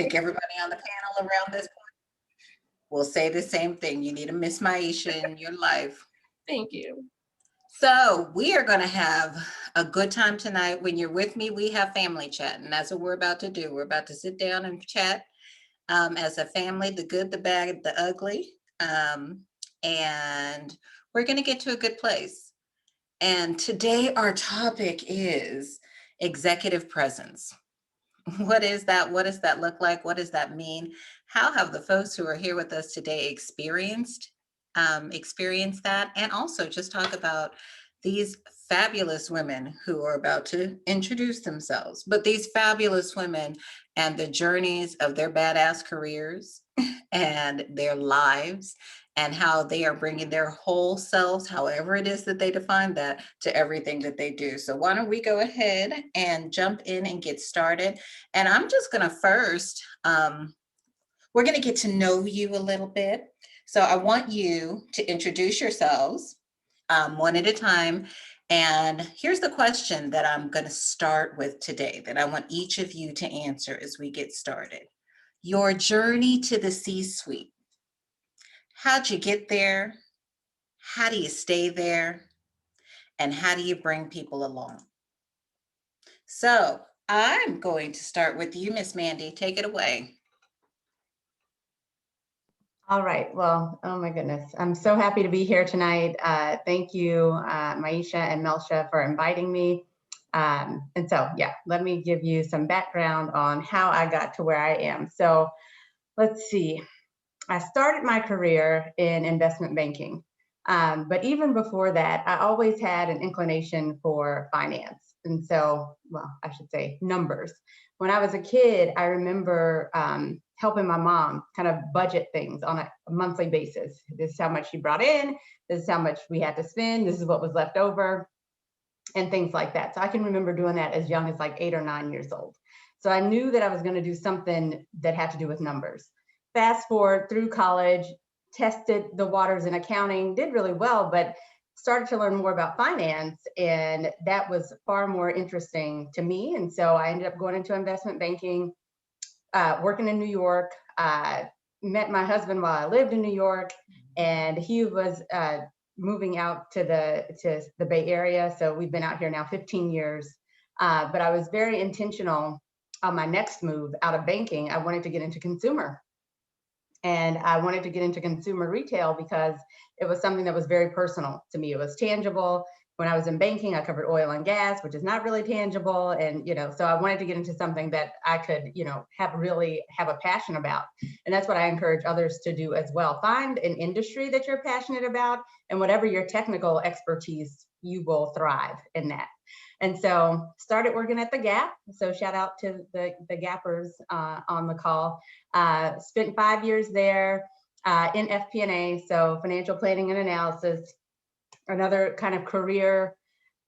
think everybody on the panel around this will say the same thing. You need a Miss Maisha in your life. Thank you. So we are going to have a good time tonight. When you're with me, we have family chat, and that's what we're about to do. We're about to sit down and chat as a family, the good, the bad, the ugly, and we're going to get to a good place. And today our topic is executive presence. What is that? What does that look like? What does that mean? How have the folks who are here with us today experienced that? And also just talk about these fabulous women who are about to introduce themselves, but these fabulous women and the journeys of their badass careers and their lives and how they are bringing their whole selves, however it is that they define that, to everything that they do. So why don't we go ahead and jump in and get started? And I'm just going to first, we're going to get to know you a little bit. So I want you to introduce yourselves one at a time. And here's the question that I'm going to start with today that I want each of you to answer as we get started. Your journey to the C-suite. How'd you get there? How do you stay there? And how do you bring people along? So I'm going to start with you, Miss Mandy. Take it away. All right. Well, oh my goodness. I'm so happy to be here tonight. Thank you, Maisha and Melsha, for inviting me. And so, yeah, let me give you some background on how I got to where I am. So let's see. I started my career in investment banking. But even before that, I always had an inclination for finance. And so, well, I should say numbers. When I was a kid, I remember helping my mom kind of budget things on a monthly basis. This is how much she brought in. This is how much we had to spend. This is what was left over, and things like that. So I can remember doing that as young as like 8 or 9 years old. So I knew that I was going to do something that had to do with numbers. Fast forward through college, tested the waters in accounting, did really well, but started to learn more about finance, and that was far more interesting to me. And so I ended up going into investment banking, working in New York. Met my husband while I lived in New York, and he was moving out to the Bay Area. So we've been out here now 15 years. But I was very intentional on my next move out of banking. I wanted to get into consumer. And I wanted to get into consumer retail because it was something that was very personal to me. It was tangible. When I was in banking, I covered oil and gas, which is not really tangible. And, so I wanted to get into something that I could, have a passion about. And that's what I encourage others to do as well. Find an industry that you're passionate about, and whatever your technical expertise, you will thrive in that. And so started working at the Gap. So shout out to the Gappers on the call. Spent 5 years there in FP&A, so financial planning and analysis. Another kind of career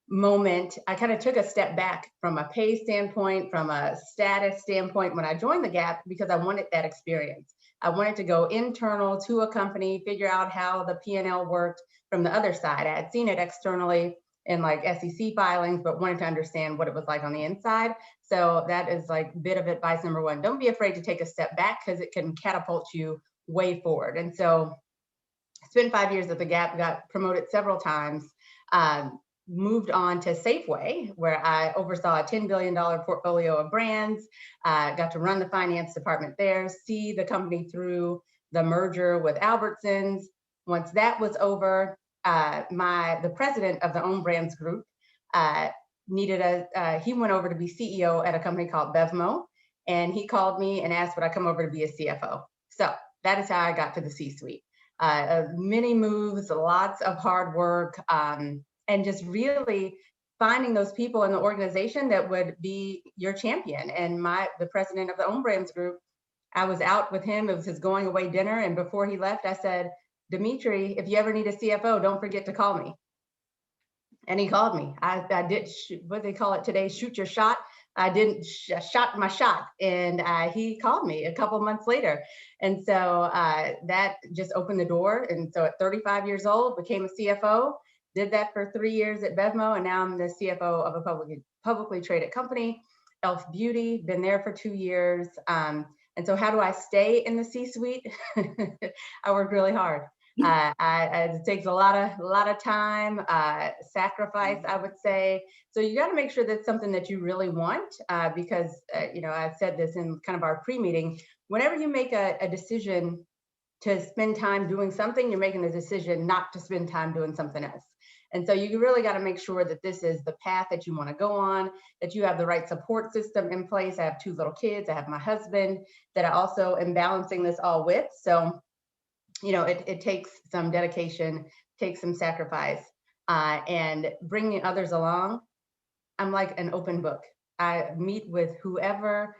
moment. I kind of took a step back from a pay standpoint, from a status standpoint when I joined the Gap, because I wanted that experience. I wanted to go internal to a company, figure out how the P&L worked from the other side. I had seen it externally in like SEC filings, but wanted to understand what it was like on the inside. So that is like bit of advice number one. Don't be afraid to take a step back, because it can catapult you way forward. And so I spent 5 years at the Gap, got promoted several times, moved on to Safeway, where I oversaw a $10 billion portfolio of brands, got to run the finance department there, see the company through the merger with Albertsons. Once that was over, the president of the Own Brands group he went over to be CEO at a company called Bevmo, and he called me and asked would I come over to be a CFO. So that is how I got to the C-suite. Many moves, lots of hard work, and just really finding those people in the organization that would be your champion. And the president of the Own Brands group, I was out with him. It was his going away dinner, and before he left, I said, Dimitri, if you ever need a CFO, don't forget to call me. And he called me. I did what they call it today, shoot your shot. I didn't shot my shot, and he called me a couple months later. And so that just opened the door. And so at 35 years old, became a CFO, did that for 3 years at Bevmo, and now I'm the CFO of a publicly traded company, Elf Beauty, been there for 2 years. And so how do I stay in the C-suite? I work really hard. It takes a lot of time, sacrifice, I would say. So you got to make sure that's something that you really want, because I've said this in kind of our pre-meeting. Whenever you make a decision to spend time doing something, you're making a decision not to spend time doing something else. And so you really got to make sure that this is the path that you want to go on, that you have the right support system in place. I have 2 little kids. I have my husband that I also am balancing this all with. So, it takes some dedication, takes some sacrifice, and bringing others along. I'm like an open book. I meet with whoever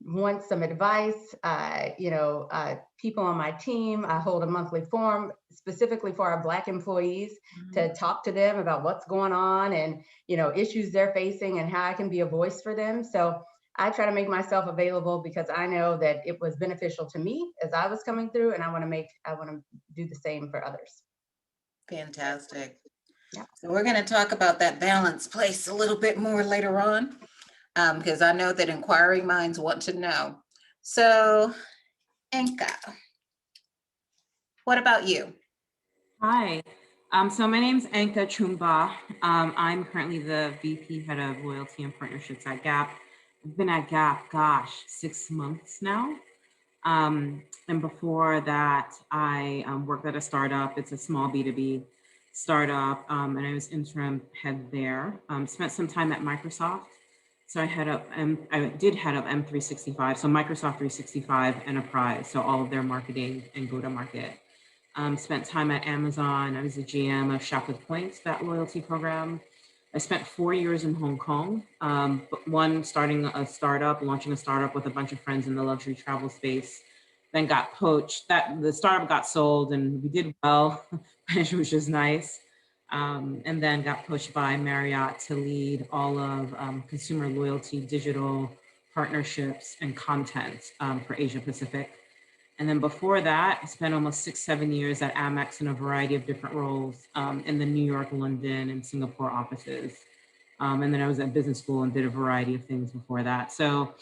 wants some advice, people on my team. I hold a monthly forum specifically for our Black employees to talk to them about what's going on and, issues they're facing and how I can be a voice for them. So I try to make myself available because I know that it was beneficial to me as I was coming through, and I want to do the same for others. Fantastic. Yeah. So we're going to talk about that balance place a little bit more later on, because I know that inquiring minds want to know. So, Anka, what about you? Hi. So my name's Anka Twum-Baah. I'm currently the VP Head of Loyalty and Partnerships at Gap. I've been at Gap, 6 months now. And before that, I worked at a startup. It's a small B2B startup, and I was interim head there. Spent some time at Microsoft. So I did head up M365, so Microsoft 365 Enterprise, so all of their marketing and go-to-market. Spent time at Amazon. I was the GM of Shop with Points, that loyalty program. I spent 4 years in Hong Kong, one starting a startup, launching a startup with a bunch of friends in the luxury travel space, then got poached. The startup got sold and we did well, which was nice. And then got pushed by Marriott to lead all of consumer loyalty, digital partnerships and content for Asia Pacific. And then before that, I spent almost 6-7 years at Amex in a variety of different roles in the New York, London, and Singapore offices. And then I was at business school and did a variety of things before that. So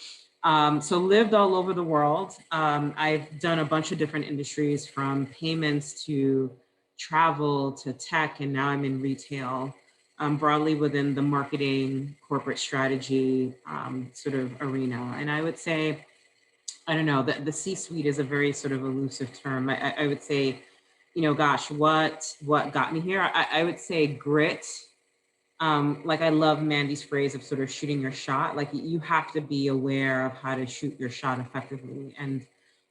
lived all over the world. I've done a bunch of different industries, from payments to travel to tech, and now I'm in retail, broadly within the marketing, corporate strategy sort of arena. And I would say, I don't know, the C-suite is a very sort of elusive term. I would say, what got me here? I would say grit. Like I love Mandy's phrase of sort of shooting your shot. Like you have to be aware of how to shoot your shot effectively. And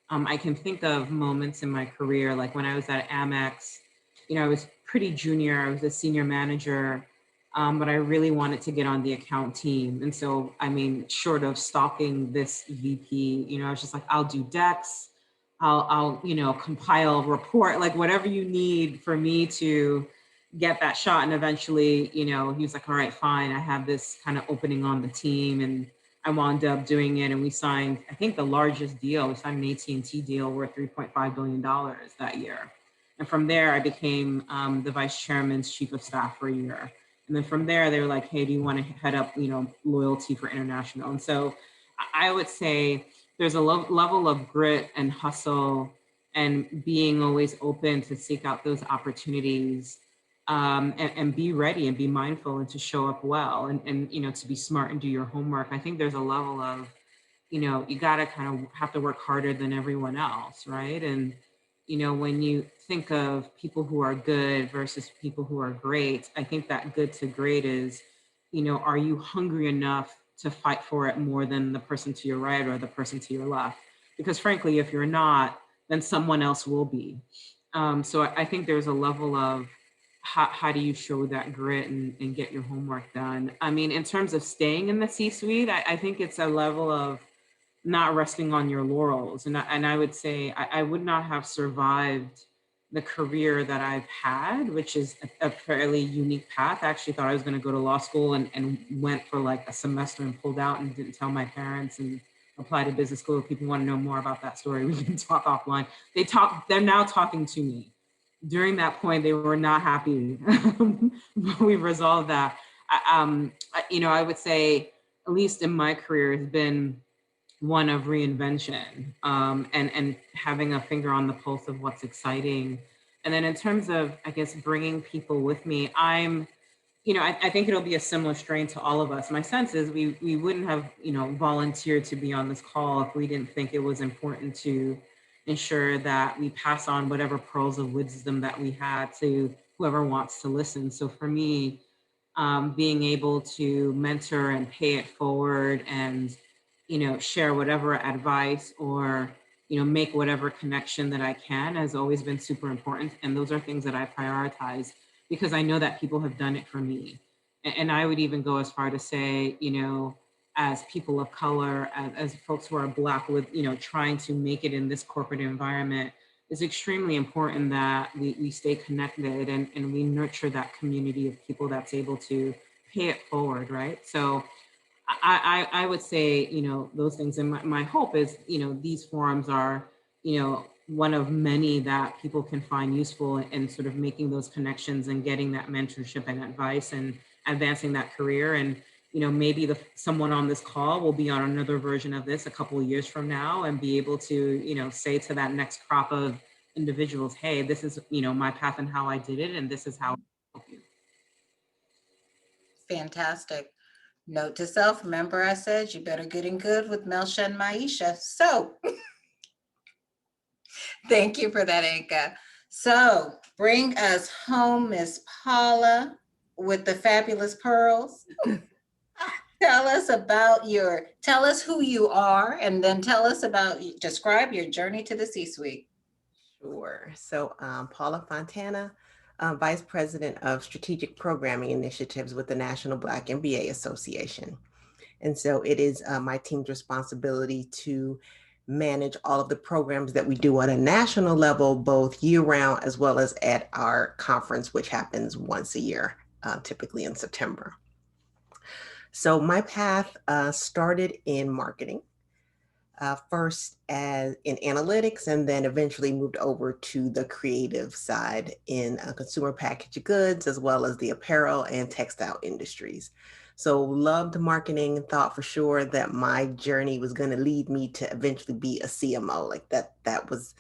I can think of moments in my career, like when I was at Amex, I was pretty junior. I was a senior manager. But I really wanted to get on the account team. And so, short of stalking this VP, I was just like, I'll do decks, I'll compile, report, like whatever you need for me to get that shot. And eventually, he was like, all right, fine. I have this kind of opening on the team. And I wound up doing it. And we signed, I think the largest deal, we signed an AT&T deal worth $3.5 billion that year. And from there, I became the vice chairman's chief of staff for a year. And then from there, they were like, hey, do you want to head up, loyalty for international? And so I would say there's a level of grit and hustle and being always open to seek out those opportunities and be ready and be mindful and to show up well and to be smart and do your homework. I think there's a level of, you got to kind of have to work harder than everyone else, right? And when you think of people who are good versus people who are great, I think that good to great is, are you hungry enough to fight for it more than the person to your right or the person to your left? Because frankly, if you're not, then someone else will be. So I think there's a level of how do you show that grit and get your homework done? In terms of staying in the C-suite, I think it's a level of not resting on your laurels. And I would say I would not have survived the career that I've had, which is a fairly unique path. I actually thought I was going to go to law school and went for like a semester and pulled out and didn't tell my parents and applied to business school. If people want to know more about that story, we can talk offline. They're now talking to me. During that point, they were not happy. But we resolved that. I would say, at least in my career, has been one of reinvention, and having a finger on the pulse of what's exciting. And then in terms of, I guess, bringing people with me, I think it'll be a similar strain to all of us. My sense is we wouldn't have, volunteered to be on this call if we didn't think it was important to ensure that we pass on whatever pearls of wisdom that we had to whoever wants to listen. So for me, being able to mentor and pay it forward and, share whatever advice or, make whatever connection that I can has always been super important. And those are things that I prioritize because I know that people have done it for me. And I would even go as far to say, as people of color, as folks who are Black with, trying to make it in this corporate environment, it's extremely important that we stay connected and we nurture that community of people that's able to pay it forward, right? So I would say, those things. And my hope is, these forums are, one of many that people can find useful in sort of making those connections and getting that mentorship and advice and advancing that career. And, maybe someone on this call will be on another version of this a couple of years from now and be able to, say to that next crop of individuals, hey, this is, my path and how I did it, and this is how I help you. Fantastic. Note to self, remember I said you better get in good with Melsha and Maisha. So thank you for that, Anka. So bring us home, Miss Paula, with the fabulous pearls. Tell us who you are, and then describe your journey to the C-suite. Sure. So Paula Fontana, Vice President of Strategic Programming Initiatives with the National Black MBA Association. And so it is my team's responsibility to manage all of the programs that we do on a national level, both year-round as well as at our conference, which happens once a year, typically in September. So my path started in marketing. First as in analytics, and then eventually moved over to the creative side in consumer packaged goods, as well as the apparel and textile industries. So loved marketing, thought for sure that my journey was going to lead me to eventually be a CMO. Like that was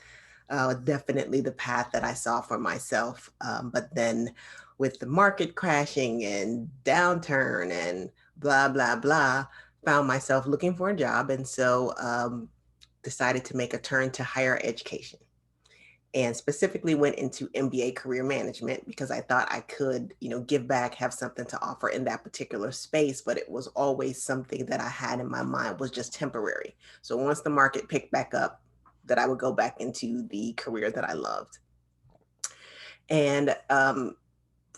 definitely the path that I saw for myself. But then with the market crashing and downturn and blah, blah, blah, found myself looking for a job. And so decided to make a turn to higher education and specifically went into MBA career management because I thought I could, give back, have something to offer in that particular space, but it was always something that I had in my mind was just temporary. So once the market picked back up, that I would go back into the career that I loved. And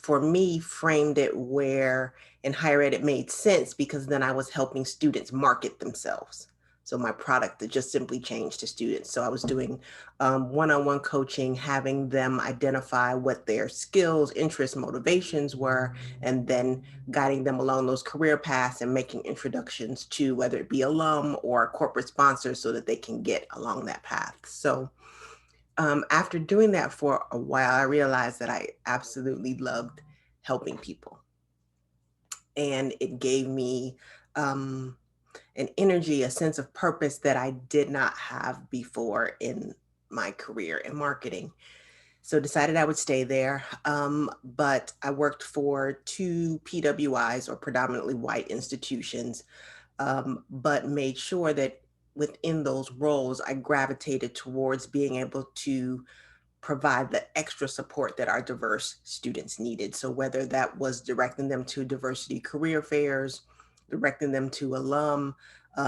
for me, framed it where in higher ed, it made sense because then I was helping students market themselves. So my product just simply changed to students. So I was doing one-on-one coaching, having them identify what their skills, interests, motivations were, and then guiding them along those career paths and making introductions to whether it be alum or corporate sponsors so that they can get along that path. So after doing that for a while, I realized that I absolutely loved helping people. And it gave me an energy, a sense of purpose that I did not have before in my career in marketing. So decided I would stay there. But I worked for 2 PWIs, or predominantly white institutions, but made sure that within those roles, I gravitated towards being able to provide the extra support that our diverse students needed. So whether that was directing them to diversity career fairs, directing them to alum,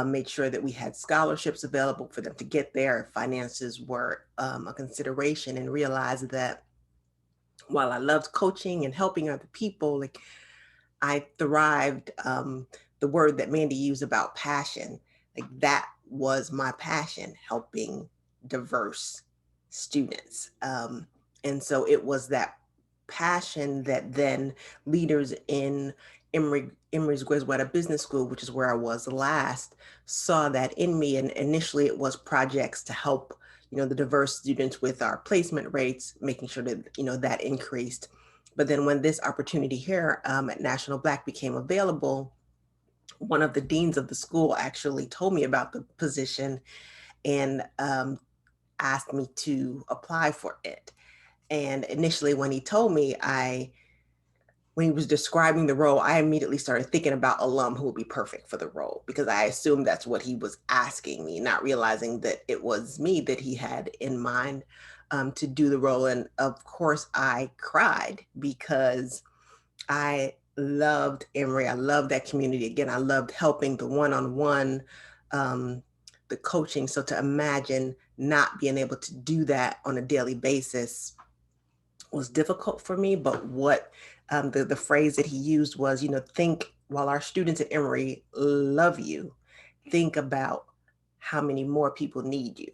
made sure that we had scholarships available for them to get there, finances were a consideration, and realized that while I loved coaching and helping other people, like I thrived, the word that Mandy used about passion, like that was my passion, helping diverse students. And so it was that passion that then leaders in Emory's Griswold Business School, which is where I was last, saw that in me. And initially it was projects to help, the diverse students with our placement rates, making sure that, that increased. But then when this opportunity here at National Black became available, one of the deans of the school actually told me about the position and asked me to apply for it. And initially when he told me, when he was describing the role, I immediately started thinking about alum who would be perfect for the role, because I assumed that's what he was asking me, not realizing that it was me that he had in mind to do the role. And of course I cried because I loved Emory. I loved that community. Again, I loved helping the one-on-one, the coaching. So to imagine not being able to do that on a daily basis was difficult for me. But what the phrase that he used was, think while our students at Emory love you, think about how many more people need you,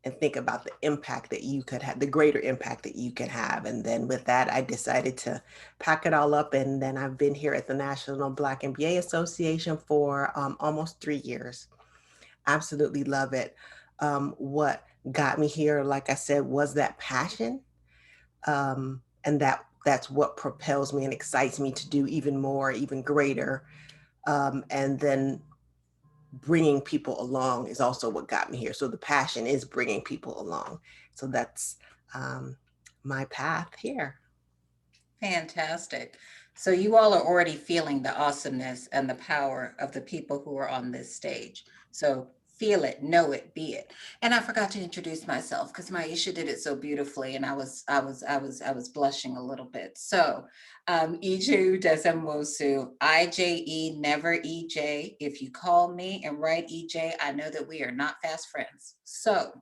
and think about the impact that you could have, the greater impact that you can have. And then with that, I decided to pack it all up. And then I've been here at the National Black MBA Association for almost 3 years. Absolutely love it. What got me here, like I said, was that passion. And that's what propels me and excites me to do even more, even greater. And then bringing people along is also what got me here. So the passion is bringing people along. So that's my path here. Fantastic. So you all are already feeling the awesomeness and the power of the people who are on this stage. So feel it, know it, be it. And I forgot to introduce myself because Maisha did it so beautifully, and I was blushing a little bit. So Ije-Enu Nwosu, IJE, never EJ. If you call me and write EJ, I know that we are not fast friends. So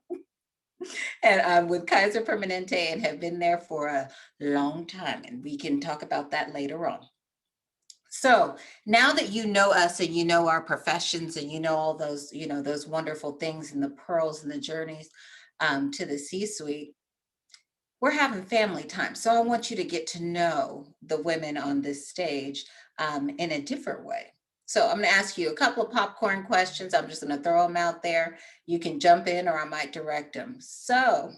and I'm with Kaiser Permanente and have been there for a long time, and we can talk about that later on. So now that you know us and you know our professions and you know all those, those wonderful things and the pearls and the journeys to the C-suite, we're having family time. So I want you to get to know the women on this stage in a different way. So I'm going to ask you a couple of popcorn questions. I'm just going to throw them out there. You can jump in or I might direct them. So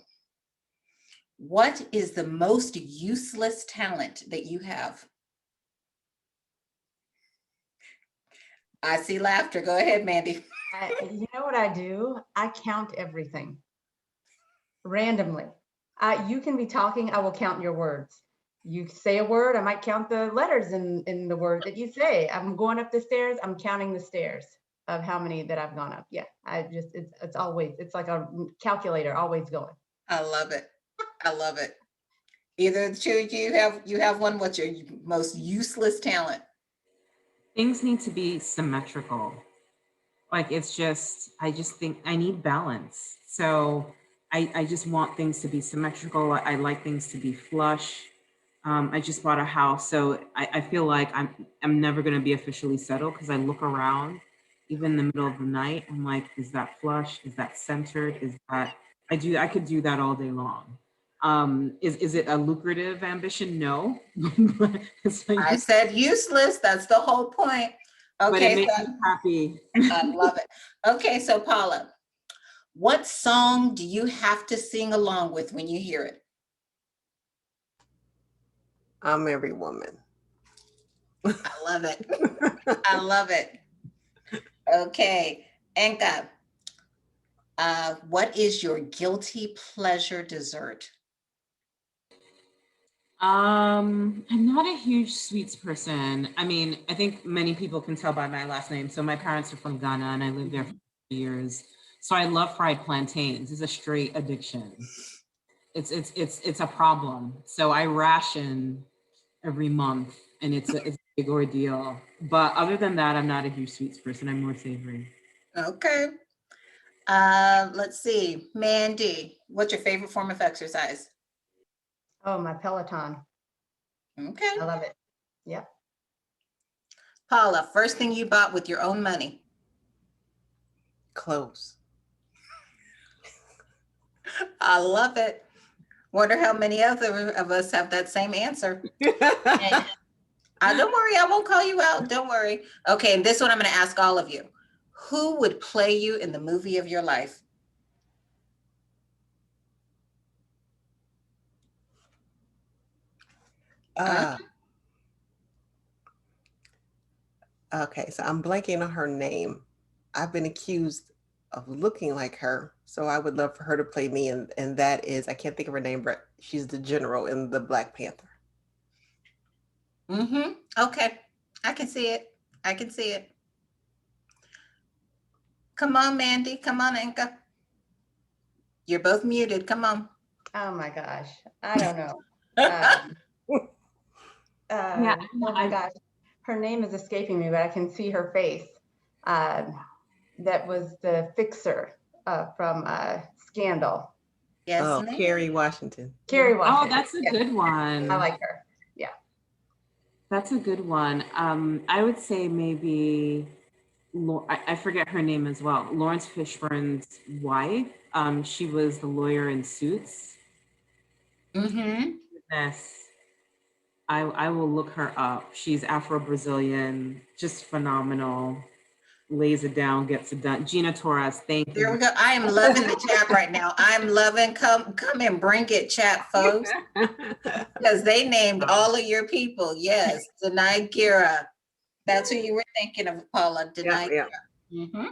what is the most useless talent that you have? I see laughter. Go ahead, Mandy. You know what I do? I count everything randomly. You can be talking, I will count your words. You say a word, I might count the letters in the word that you say. I'm going up the stairs, I'm counting the stairs of how many that I've gone up. Yeah, it's always, it's like a calculator, always going. I love it. I love it. Either the two of you have one. What's your most useless talent? Things need to be symmetrical. Like I just think I need balance. So I just want things to be symmetrical. I like things to be flush. I just bought a house, so I feel like I'm never gonna be officially settled because I look around, even in the middle of the night, I'm like, is that flush? Is that centered? Is that I could do that all day long. Is it a lucrative ambition? No. I said useless. That's the whole point. But it Okay, makes so me happy. I love it. Okay, so Paula, what song do you have to sing along with when you hear it? I'm every woman. I love it. I love it. Okay, Anka, what is your guilty pleasure dessert? I'm not a huge sweets person. I mean, I think many people can tell by my last name. So my parents are from Ghana and I lived there for years. So I love fried plantains. It's a straight addiction. It's a problem. So I ration every month and it's a big ordeal. But other than that, I'm not a huge sweets person. I'm more savory. Okay. Let's see. Mandy, what's your favorite form of exercise? Oh, my Peloton. Okay. I love it. Yep. Paula, first thing you bought with your own money? Close. I love it. Wonder how many other of us have that same answer. And, don't worry, I won't call you out. Don't worry. Okay, and this one I'm going to ask all of you. Who would play you in the movie of your life? Okay, so I'm blanking on her name. I've been accused of looking like her, so I would love for her to play me, and that is, I can't think of her name, but she's the general in the Black Panther. Mm-hmm. Okay. I can see it. I can see it. Come on, Mandy. Come on, Anka. You're both muted. Come on. Oh my gosh, I don't know. Yeah, Oh my gosh, her name is escaping me, but I can see her face. That was the fixer from Scandal. Yes, Oh, ma'am. Kerry Washington. Carrie oh, Washington. that's a Yeah, good one. I like her. Yeah. That's a good one. I would say maybe, I forget her name as well. Lawrence Fishburne's wife. She was the lawyer in Suits. Mm-hmm. Yes, I will look her up. She's Afro-Brazilian, just phenomenal. Lays it down, gets it done. Gina Torres, thank There you. we go. I am loving the chat right now. I'm loving, come and bring it, chat folks, because they named all of your people. Yes, Denai Gira. That's who you were thinking of, Paula. Denai Yeah. Gira. Mm-hmm.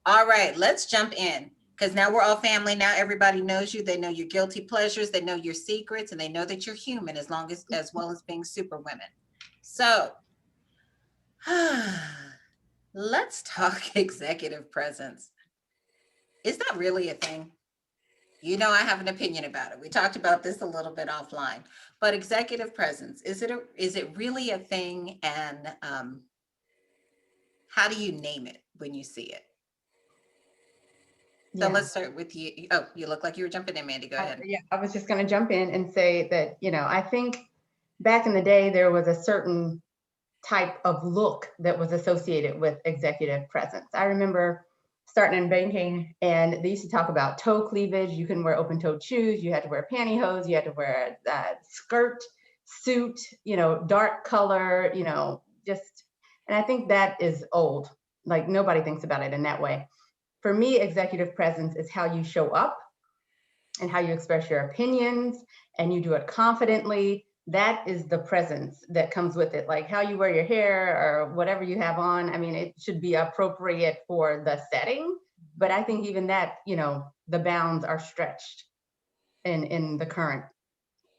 All right, let's jump in, because now we're all family. Now everybody knows you. They know your guilty pleasures. They know your secrets, and they know that you're human, as well as being super women. So let's talk executive presence. Is that really a thing? You know, I have an opinion about it. We talked about this a little bit offline, but executive presence, is it really a thing? And how do you name it when you see it? So let's start with you. Oh, you look like you were jumping in, Mandy. Go ahead. Yeah, I was just going to jump in and say that, I think back in the day, there was a certain type of look that was associated with executive presence. I remember starting in banking, and they used to talk about toe cleavage. You couldn't wear open-toed shoes. You had to wear pantyhose. You had to wear a skirt, suit, dark color, just, and I think that is old. Like, nobody thinks about it in that way. For me, executive presence is how you show up and how you express your opinions, and you do it confidently. That is the presence that comes with it. Like how you wear your hair or whatever you have on. I mean, it should be appropriate for the setting, but I think even that, the bounds are stretched in the current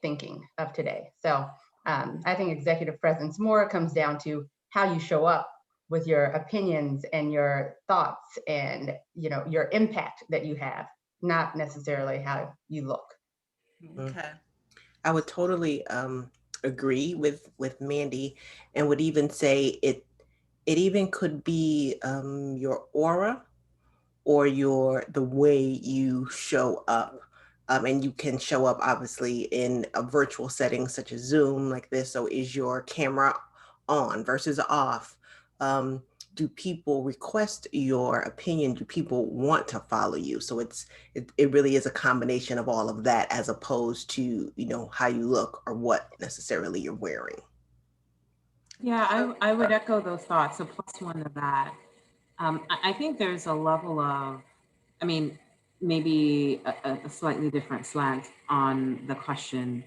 thinking of today. So I think executive presence more comes down to how you show up with your opinions and your thoughts and, your impact that you have, not necessarily how you look. Okay. I would totally agree with Mandy, and would even say it even could be your aura or the way you show up. And you can show up obviously in a virtual setting such as Zoom like this. So is your camera on versus off? Do people request your opinion? Do people want to follow you? So it really is a combination of all of that, as opposed to, how you look or what necessarily you're wearing. Yeah, I would echo those thoughts. So plus one to that. I think there's a level of, maybe a slightly different slant on the question.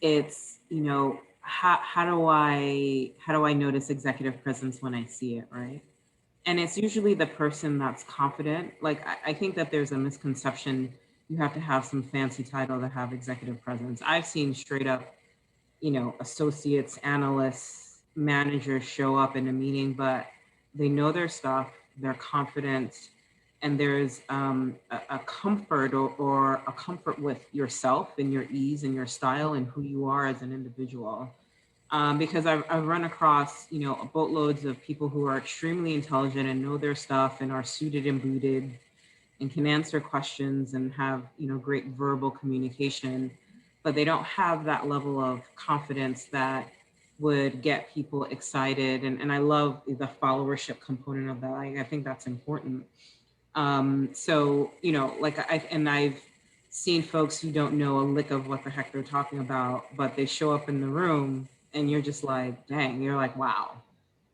It's, how do I notice executive presence when I see it, right? And it's usually the person that's confident. Like, I think that there's a misconception you have to have some fancy title to have executive presence. I've seen straight up, associates, analysts, managers show up in a meeting, but they know their stuff, they're confident, and there's a comfort or a comfort with yourself and your ease and your style and who you are as an individual. Because I've run across, boatloads of people who are extremely intelligent and know their stuff and are suited and booted and can answer questions and have, great verbal communication, but they don't have that level of confidence that would get people excited. And I love the followership component of that. I think that's important. So, I've seen folks who don't know a lick of what the heck they're talking about, but they show up in the room and you're just like, dang, you're like, wow.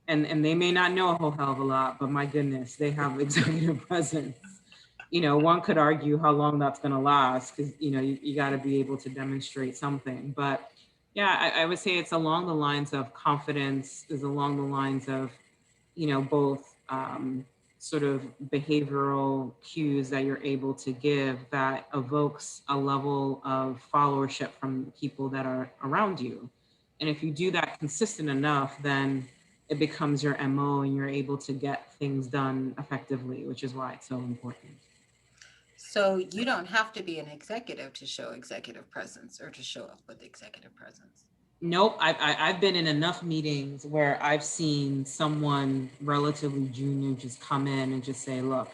And they may not know a whole hell of a lot, but my goodness, they have executive presence. One could argue how long that's going to last, because, you got to be able to demonstrate something. But Yeah, I would say it's along the lines of confidence, is along the lines of, both sort of behavioral cues that you're able to give that evokes a level of followership from the people that are around you. And if you do that consistent enough, then it becomes your MO and you're able to get things done effectively, which is why it's so important. So you don't have to be an executive to show executive presence or to show up with executive presence. Nope, I've been in enough meetings where I've seen someone relatively junior just come in and just say, look,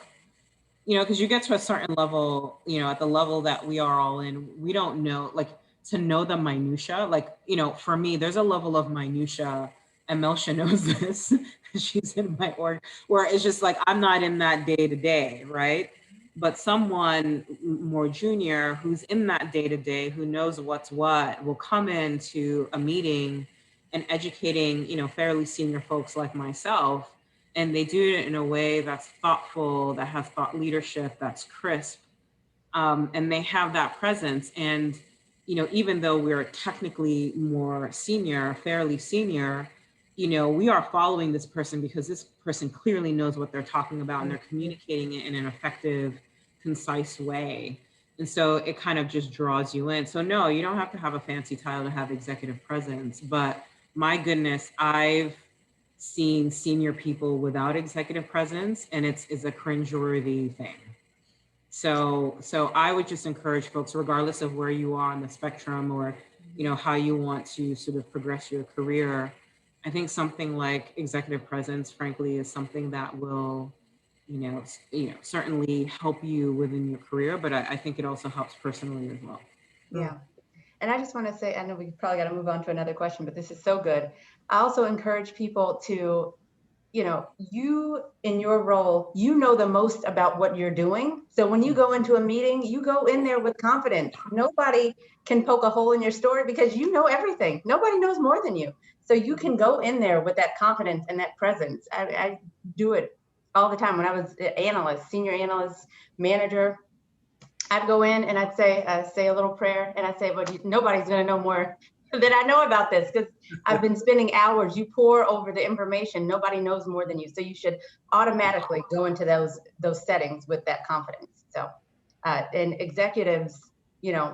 because you get to a certain level, at the level that we are all in, we don't know, like, to know the minutia, like, for me, there's a level of minutia, and Melsha knows this, she's in my org, where it's just like, I'm not in that day to day, right? But someone more junior who's in that day to day, who knows what's what, will come into a meeting and educating, fairly senior folks like myself. And they do it in a way that's thoughtful, that has thought leadership, that's crisp. And they have that presence. And, even though we're technically more senior, fairly senior, we are following this person because this person clearly knows what they're talking about and they're communicating it in an effective, concise way. And so it kind of just draws you in. So no, you don't have to have a fancy title to have executive presence, but my goodness, I've seen senior people without executive presence, and it's a cringeworthy thing. So I would just encourage folks, regardless of where you are on the spectrum or, how you want to sort of progress your career. I think something like executive presence, frankly, is something that will, certainly help you within your career, but I think it also helps personally as well. Yeah. And I just want to say, I know we probably got to move on to another question, but this is so good. I also encourage people to, you in your role, the most about what you're doing. So when you go into a meeting, you go in there with confidence. Nobody can poke a hole in your story because you know everything. Nobody knows more than you. So you can go in there with that confidence and that presence. I do it all the time. When I was an analyst, senior analyst, manager, I'd go in and I'd say a little prayer, and I'd say, well, nobody's going to know more than I know about this because I've been spending hours. You pour over the information. Nobody knows more than you. So you should automatically go into those settings with that confidence. So, and executives,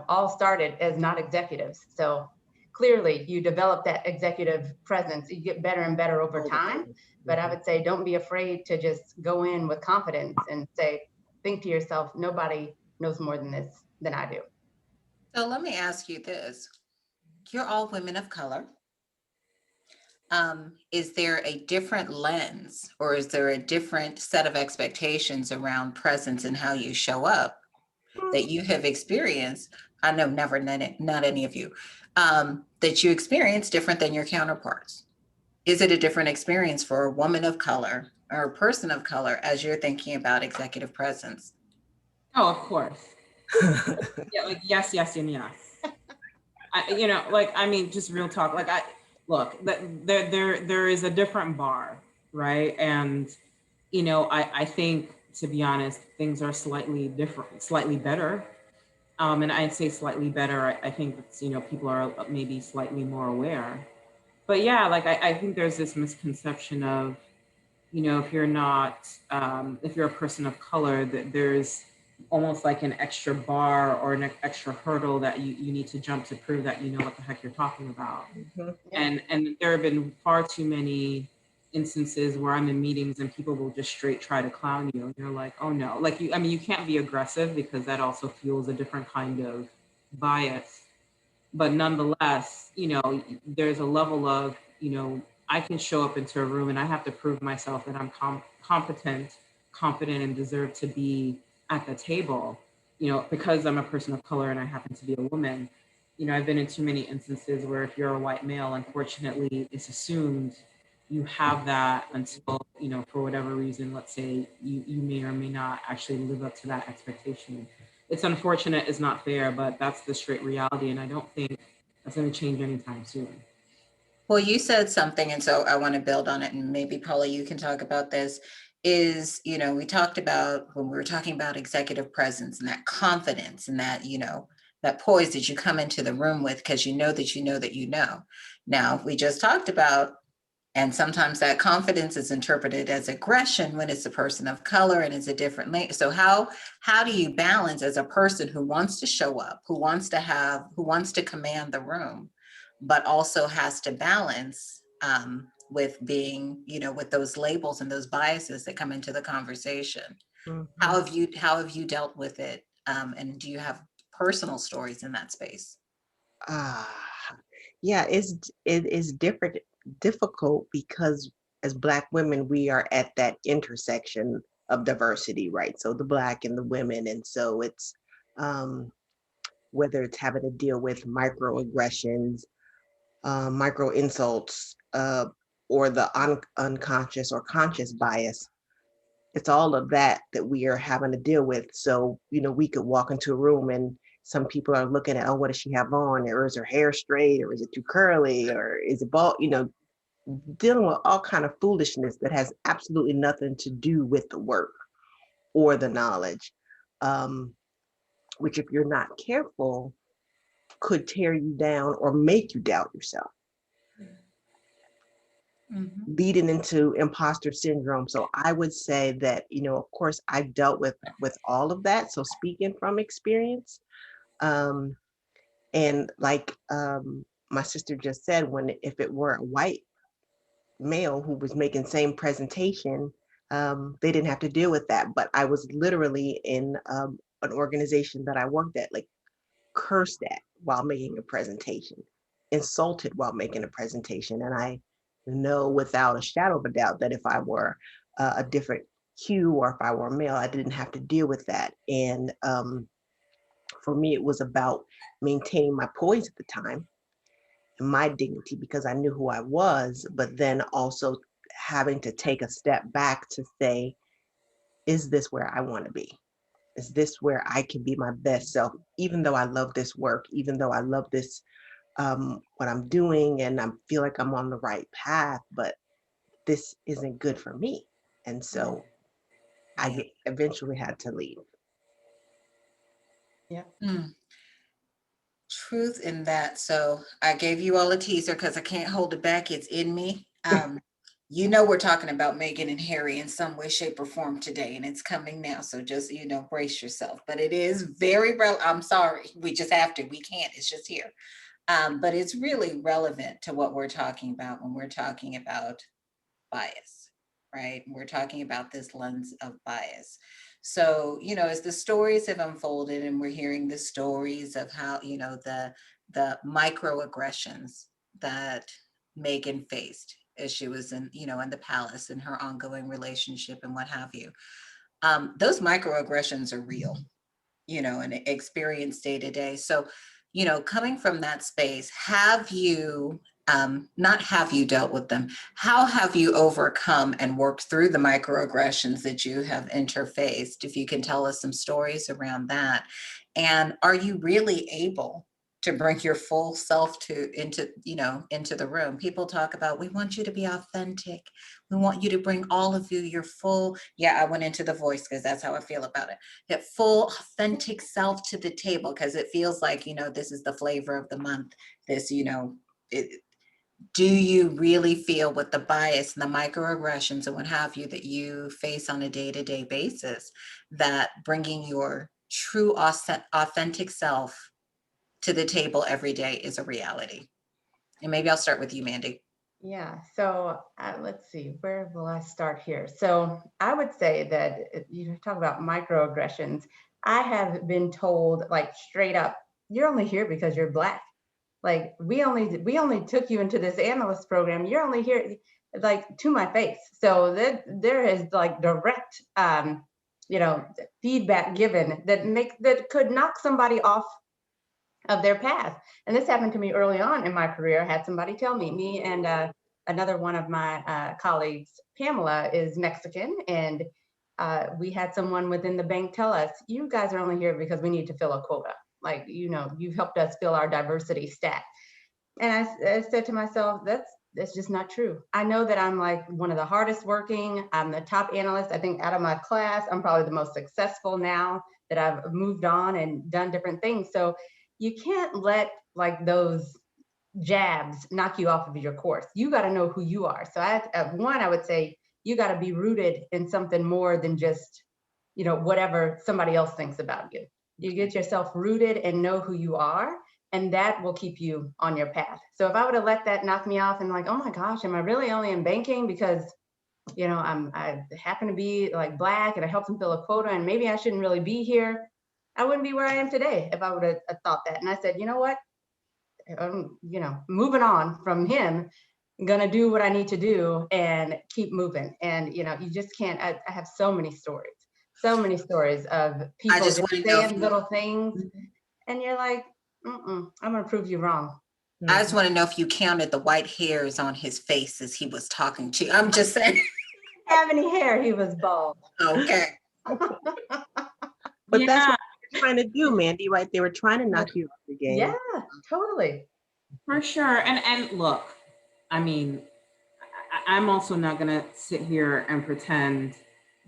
all started as not executives. So clearly you develop that executive presence. You get better and better over time. But I would say, don't be afraid to just go in with confidence and think to yourself, nobody knows more than I do. So let me ask you this. You're all women of color. Is there a different lens or is there a different set of expectations around presence and how you show up that you have experienced? I know not any of you, that you experience different than your counterparts. Is it a different experience for a woman of color or a person of color as you're thinking about executive presence? Oh, of course. Yeah, like yes, and yes. Just real talk. Look, there is a different bar, right? And I think, to be honest, things are slightly different, slightly better. And I'd say slightly better. I think that, people are maybe slightly more aware. But yeah, I think there's this misconception of, if you're not, if you're a person of color, that there's almost like an extra bar or an extra hurdle that you need to jump to prove that you know what the heck you're talking about. Mm-hmm. And there have been far too many instances where I'm in meetings and people will just straight try to clown you. And you're like, oh no, you can't be aggressive because that also fuels a different kind of bias. But nonetheless, there's a level of, I can show up into a room and I have to prove myself that I'm competent, confident, and deserve to be at the table, because I'm a person of color and I happen to be a woman. I've been in too many instances where if you're a white male, unfortunately, it's assumed you have that until, for whatever reason, let's say you may or may not actually live up to that expectation. It's unfortunate, it's not fair, but that's the straight reality. And I don't think that's going to change anytime soon. Well, you said something, and so I want to build on it, and maybe Paula, you can talk about this, is, we talked about when we were talking about executive presence and that confidence and that, that poise that you come into the room with, because you know that you know that you know. Now, we just talked about, and sometimes that confidence is interpreted as aggression when it's a person of color and it's a different language. So how do you balance as a person who wants to show up, who wants to command the room, but also has to balance with being, with those labels and those biases that come into the conversation? Mhm. How have you dealt with it? And do you have personal stories in that space? Ah, yeah, it is difficult because as Black women, we are at that intersection of diversity, right? So the Black and the women, and so it's um, whether it's having to deal with microaggressions, micro insults, or the unconscious or conscious bias. It's all of that we are having to deal with. So, we could walk into a room and some people are looking at, oh, what does she have on? Or is her hair straight? Or is it too curly? Or is it bald? Dealing with all kind of foolishness that has absolutely nothing to do with the work or the knowledge, which if you're not careful, could tear you down or make you doubt yourself, leading into imposter syndrome. So I would say that, of course, I've dealt with all of that. So speaking from experience, and like my sister just said, if it were a white male who was making same presentation, they didn't have to deal with that. But I was literally in an organization that I worked at, like cursed at while making a presentation, insulted while making a presentation. And I know without a shadow of a doubt that if I were a different hue or if I were a male, I didn't have to deal with that. And for me, it was about maintaining my poise at the time and my dignity because I knew who I was, but then also having to take a step back to say, is this where I want to be? Is this where I can be my best self, even though I love this work, even though I love this, what I'm doing, and I feel like I'm on the right path, but this isn't good for me. And so Yeah. I eventually had to leave. Yeah. Truth in that. So I gave you all a teaser because I can't hold it back. It's in me. We're talking about Meghan and Harry in some way, shape, or form today, and it's coming now. So just, brace yourself. But it is very I'm sorry. We just have to. We can't. It's just here. But it's really relevant to what we're talking about when we're talking about bias, right? We're talking about this lens of bias. So, as the stories have unfolded and we're hearing the stories of how, the microaggressions that Meghan faced as she was in the palace and her ongoing relationship and what have you. Those microaggressions are real, and experienced day to day. So, coming from that space, not have you dealt with them, how have you overcome and worked through the microaggressions that you have interfaced? If you can tell us some stories around that. And are you really able to bring your full self into the room? People talk about, we want you to be authentic. We want you to bring all of your full, I went into the voice because that's how I feel about it. That full authentic self to the table, because it feels like, this is the flavor of the month. This, do you really feel with the bias and the microaggressions and what have you that you face on a day-to-day basis, that bringing your true authentic self to the table every day is a reality? And maybe I'll start with you, Mandy. Yeah, so let's see, where will I start here? So I would say that you talk about microaggressions. I have been told, like, straight up, you're only here because you're Black. Like, we only took you into this analyst program. You're only here, like, to my face. So that there is like direct, feedback given that could knock somebody off of their path. And this happened to me early on in my career. I had somebody tell me and another one of my colleagues, Pamela, is Mexican. And we had someone within the bank tell us, you guys are only here because we need to fill a quota. Like, you've helped us fill our diversity stat. And I said to myself, that's just not true. I know that I'm like one of the hardest working. I'm the top analyst. I think out of my class, I'm probably the most successful now that I've moved on and done different things. So you can't let like those jabs knock you off of your course. You got to know who you are. So I would say you got to be rooted in something more than just, you know, whatever somebody else thinks about you. You get yourself rooted and know who you are, and that will keep you on your path. So if I would have let that knock me off and like, oh my gosh, am I really only in banking because, you know, I happen to be like Black and I helped them fill a quota and maybe I shouldn't really be here, I wouldn't be where I am today if I would have thought that. And I said, you know what, you know, moving on from him, I'm gonna do what I need to do and keep moving. And, you know, you just can't, I have so many stories of people just just want to know if saying little things and you're like, I'm gonna prove you wrong. I just want to know if you counted the white hairs on his face as he was talking to you. I'm just saying. Have any hair, he was bald. Okay. But that's what they're trying to do, Mandy, right? They were trying to knock you off the game. Yeah, totally. For sure. And look, I mean, I'm also not going to sit here and pretend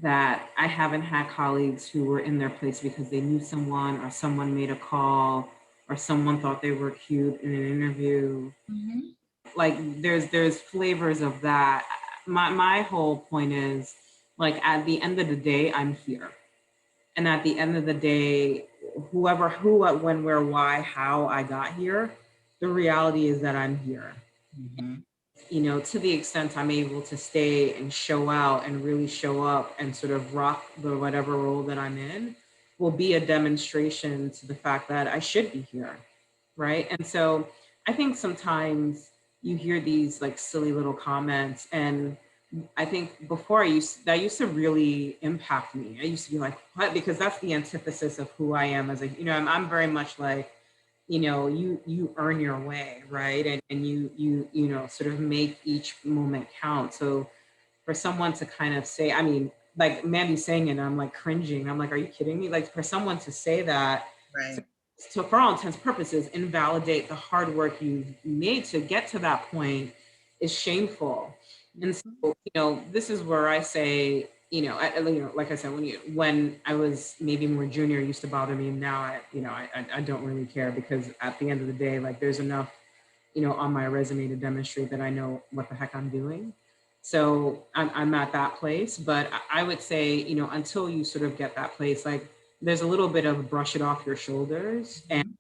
that I haven't had colleagues who were in their place because they knew someone or someone made a call or someone thought they were cute in an interview. Mm-hmm. Like there's flavors of that. My whole point is, like, at the end of the day, I'm here. And at the end of the day, who, what, when, where, why, how I got here, the reality is that I'm here. Mm-hmm. You know, to the extent I'm able to stay and show out and really show up and sort of rock the whatever role that I'm in will be a demonstration to the fact that I should be here, right? And so I think sometimes you hear these like silly little comments, and I think before that used to really impact me. I used to be like, what? Because that's the antithesis of who I am as a, you know, I'm very much like, you know, you earn your way, right? And you know, sort of make each moment count. So for someone to kind of say, I mean, like Mandy saying it, I'm like cringing. I'm like, are you kidding me? Like for someone to say that, Right. so for all intents and purposes, invalidate the hard work you've made to get to that point is shameful. And so, you know, this is where I say, you know, like I said, when I was maybe more junior, it used to bother me. And now I don't really care, because at the end of the day, like there's enough, you know, on my resume to demonstrate that I know what the heck I'm doing. So I'm at that place. But I would say, you know, until you sort of get that place, like there's a little bit of brush it off your shoulders. And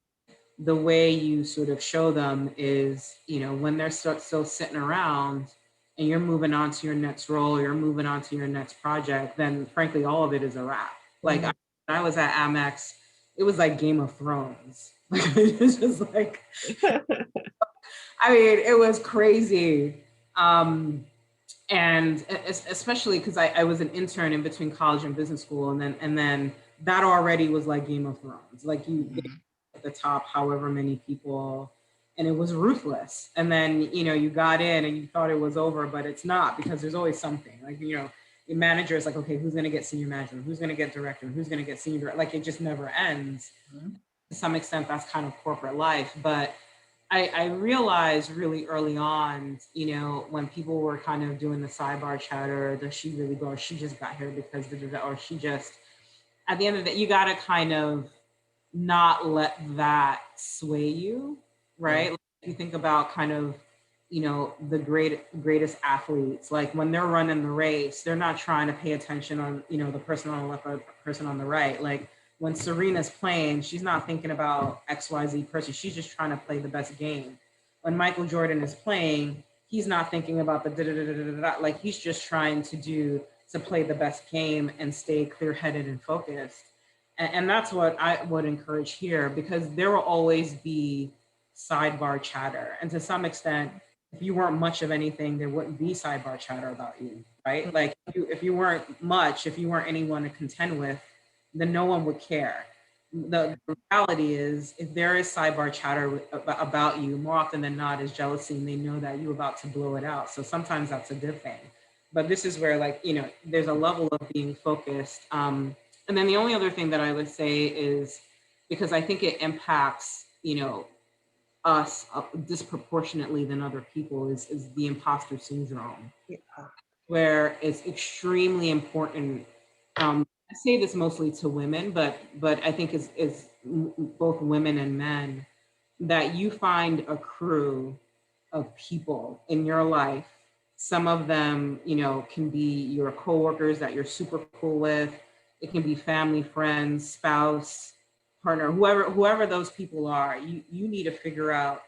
the way you sort of show them is, you know, when they're still sitting around and you're moving on to your next role, you're moving on to your next project, then frankly, all of it is a wrap. Like when I was at Amex, it was like Game of Thrones. It was just like, I mean, it was crazy. And especially because I was an intern in between college and business school. And then that already was like Game of Thrones. Like you at the top, however many people, and it was ruthless. And then, you know, you got in and you thought it was over, but it's not, because there's always something. Like, you know, the manager is like, okay, who's going to get senior manager? Who's going to get director? Who's going to get senior director? Like, it just never ends. To some extent, that's kind of corporate life. But I realized really early on, you know, when people were kind of doing the sidebar chatter, does she really go, or she just got here because, or she just, at the end of the day, you got to kind of not let that sway you, right? Like, if you think about kind of, you know, the greatest athletes, like when they're running the race, they're not trying to pay attention on, you know, the person on the left or the person on the right. Like when Serena's playing, she's not thinking about XYZ person. She's just trying to play the best game. When Michael Jordan is playing, he's not thinking about the da-da-da-da-da-da. Like he's just trying to play the best game and stay clear-headed and focused. And that's what I would encourage here, because there will always be sidebar chatter. And to some extent, if you weren't much of anything, there wouldn't be sidebar chatter about you, right? Like if you weren't much, if you weren't anyone to contend with, then no one would care. The reality is, if there is sidebar chatter about you, more often than not is jealousy, and they know that you're about to blow it out. So sometimes that's a good thing. But this is where, like, you know, there's a level of being focused. And then the only other thing that I would say is, because I think it impacts, you know, us disproportionately than other people, is the imposter syndrome, where it's extremely important I say this mostly to women, but I think it's both women and men, that you find a crew of people in your life. Some of them, you know, can be your coworkers that you're super cool with. It can be family, friends, spouse, partner, whoever those people are. You need to figure out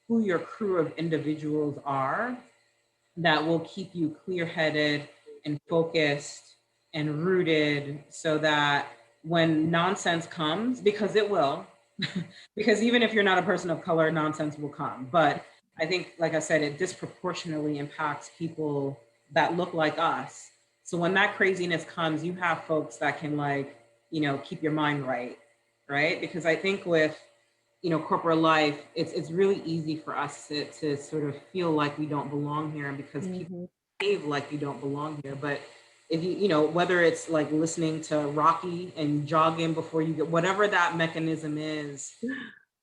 who your crew of individuals are that will keep you clear-headed and focused and rooted, so that when nonsense comes, because it will, because even if you're not a person of color, nonsense will come. But I think, like I said, it disproportionately impacts people that look like us. So when that craziness comes, you have folks that can, like, you know, keep your mind right, right? Because I think with, you know, corporate life, it's really easy for us to sort of feel like we don't belong here, and because people behave like you don't belong here. But if you know, whether it's like listening to Rocky and jogging before you get, whatever that mechanism is,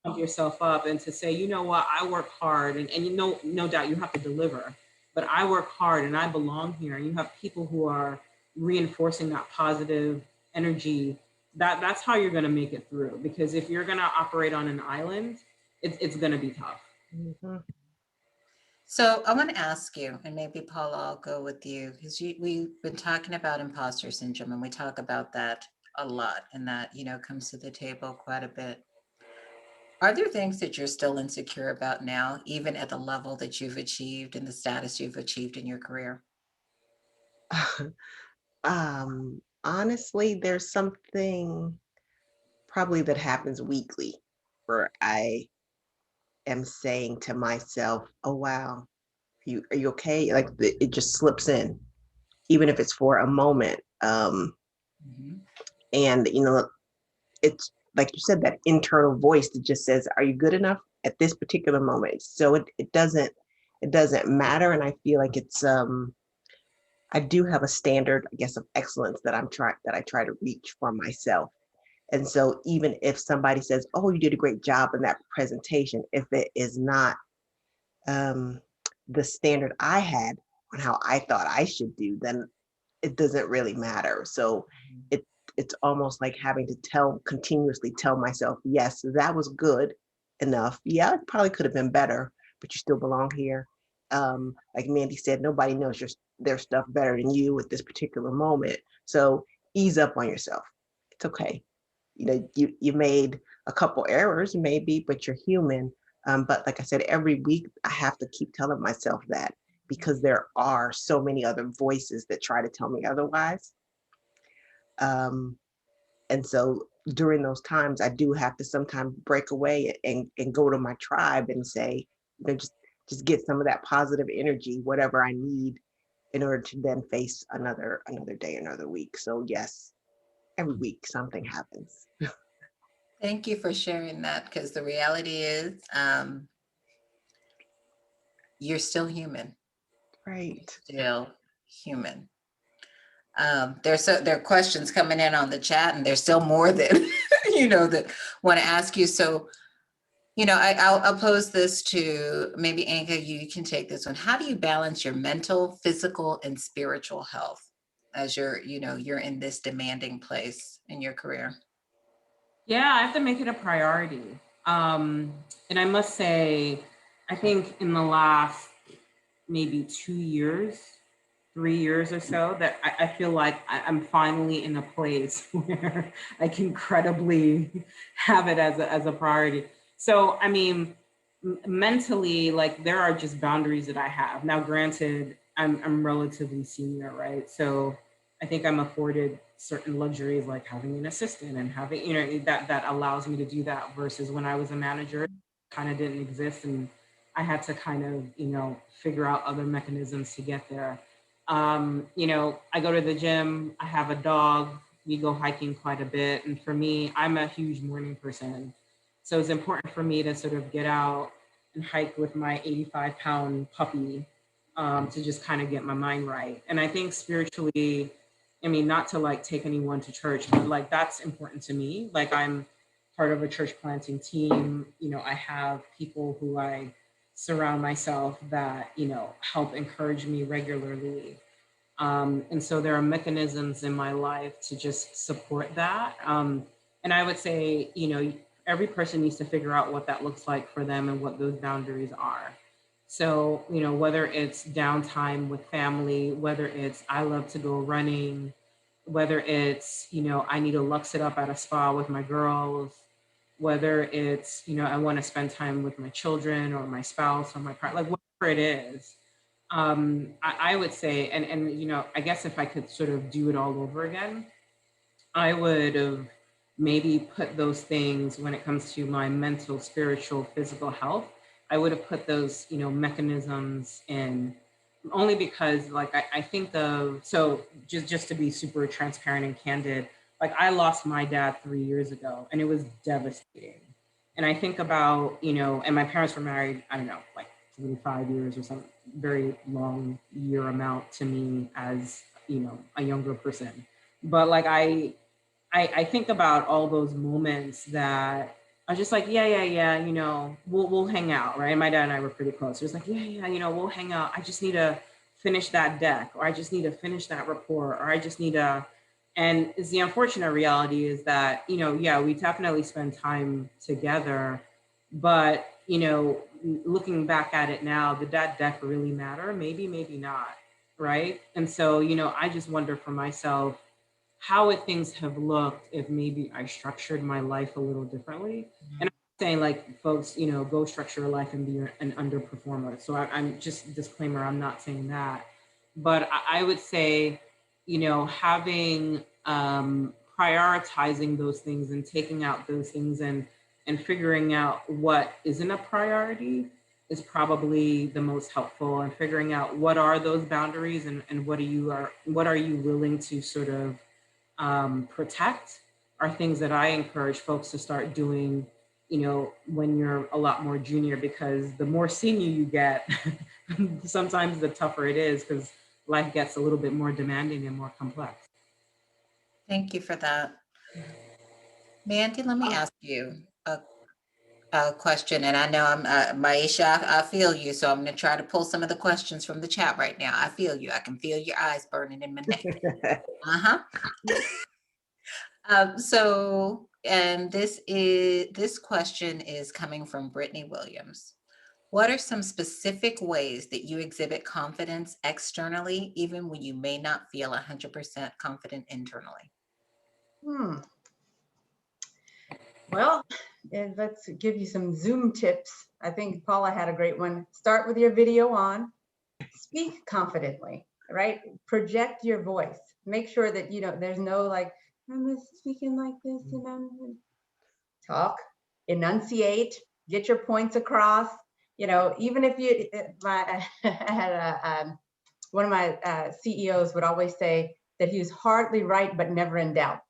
pump yourself up and to say, you know what, I work hard, and you know, no doubt you have to deliver, but I work hard and I belong here. And you have people who are reinforcing that positive energy. That's how you're going to make it through. Because if you're going to operate on an island, it's going to be tough. Mm-hmm. So I want to ask you, and maybe Paula, I'll go with you, because we've been talking about imposter syndrome, and we talk about that a lot, and that, you know, comes to the table quite a bit. Are there things that you're still insecure about now, even at the level that you've achieved and the status you've achieved in your career? Honestly, there's something probably that happens weekly where I am saying to myself, "Oh wow, are you okay?" Like it just slips in, even if it's for a moment. Mhm. And you know, it's like you said, that internal voice that just says, "Are you good enough at this particular moment?" So it doesn't matter, and I feel like it's I do have a standard, I guess, of excellence that I try to reach for myself. And so even if somebody says, "Oh, you did a great job in that presentation," if it is not um, the standard I had on how I thought I should do, then it doesn't really matter. So it it's almost like having to continuously tell myself, yes, that was good enough. Yeah, it probably could have been better, but you still belong here. Like Mandy said, nobody knows their stuff better than you at this particular moment. So ease up on yourself. It's okay. You know, you made a couple errors maybe, but you're human. But like I said, every week I have to keep telling myself that, because there are so many other voices that try to tell me otherwise. Um, and so during those times, I do have to sometimes break away and go to my tribe and say, you know, just get some of that positive energy, whatever I need, in order to then face another day, another week. So yes, every week something happens. Thank you for sharing that, because the reality is, you're still human. Right. Still human. There are questions coming in on the chat, and there's still more that you know that want to ask you. So, you know, I'll pose this to maybe Anka. You can take this one. How do you balance your mental, physical, and spiritual health as you're in this demanding place in your career? Yeah, I have to make it a priority. And I must say, I think in the last maybe 2 years, 3 years or so, that I feel like I'm finally in a place where I can credibly have it as a priority. So, I mean, mentally, like, there are just boundaries that I have. Now, granted, I'm relatively senior, right? So I think I'm afforded certain luxuries, like having an assistant and having, you know, that allows me to do that, versus when I was a manager, kind of didn't exist. And I had to kind of, you know, figure out other mechanisms to get there. You know, I go to the gym, I have a dog, we go hiking quite a bit. And for me, I'm a huge morning person. So it's important for me to sort of get out and hike with my 85-pound puppy, to just kind of get my mind right. And I think spiritually, I mean, not to like take anyone to church, but like that's important to me. Like, I'm part of a church planting team. You know, I have people who I surround myself that, you know, help encourage me regularly. And so there are mechanisms in my life to just support that. And I would say, you know, every person needs to figure out what that looks like for them and what those boundaries are. So, you know, whether it's downtime with family, whether it's I love to go running, whether it's, you know, I need to lux it up at a spa with my girls, whether it's, you know, I want to spend time with my children or my spouse or my partner, like whatever it is. I would say, and you know, I guess if I could sort of do it all over again, I would have maybe put those things when it comes to my mental, spiritual, physical health. I would have put those, you know, mechanisms in, only because like I think of, so just to be super transparent and candid, like I lost my dad 3 years ago and it was devastating. And I think about, you know, and my parents were married, I don't know, like 35 years or some very long year amount to me as, you know, a younger person. But like I think about all those moments that are just like, yeah, you know, we'll hang out, right? My dad and I were pretty close. It was like, yeah, you know, we'll hang out. I just need to finish that deck, or I just need to finish that report, or I just need to. And it's the unfortunate reality is that, you know, yeah, we definitely spend time together, but you know, looking back at it now, did that deck really matter? Maybe, maybe not, right? And so, you know, I just wonder for myself, how would things have looked if maybe I structured my life a little differently? And I'm saying like folks, you know, go structure a life and be an underperformer. So I'm just disclaimer, I'm not saying that. But I would say, you know, having prioritizing those things and taking out those things and figuring out what isn't a priority is probably the most helpful, and figuring out what are those boundaries and what are you willing to sort of protect are things that I encourage folks to start doing, you know, when you're a lot more junior, because the more senior you get, sometimes the tougher it is because life gets a little bit more demanding and more complex. Thank you for that. Mandy, let me ask you a question, and I know I'm Maisha, I feel you, so I'm going to try to pull some of the questions from the chat right now. I feel you. I can feel your eyes burning in my neck. So, and this question is coming from Brittany Williams. What are some specific ways that you exhibit confidence externally, even when you may not feel 100% confident internally? Well, let's give you some Zoom tips. I think Paula had a great one. Start with your video on. Speak confidently, right? Project your voice. Make sure that, you know, there's no like, I'm speaking like this and I'm talk, enunciate, get your points across. You know, even if you, I had one of my CEOs would always say that he was hardly right, but never in doubt.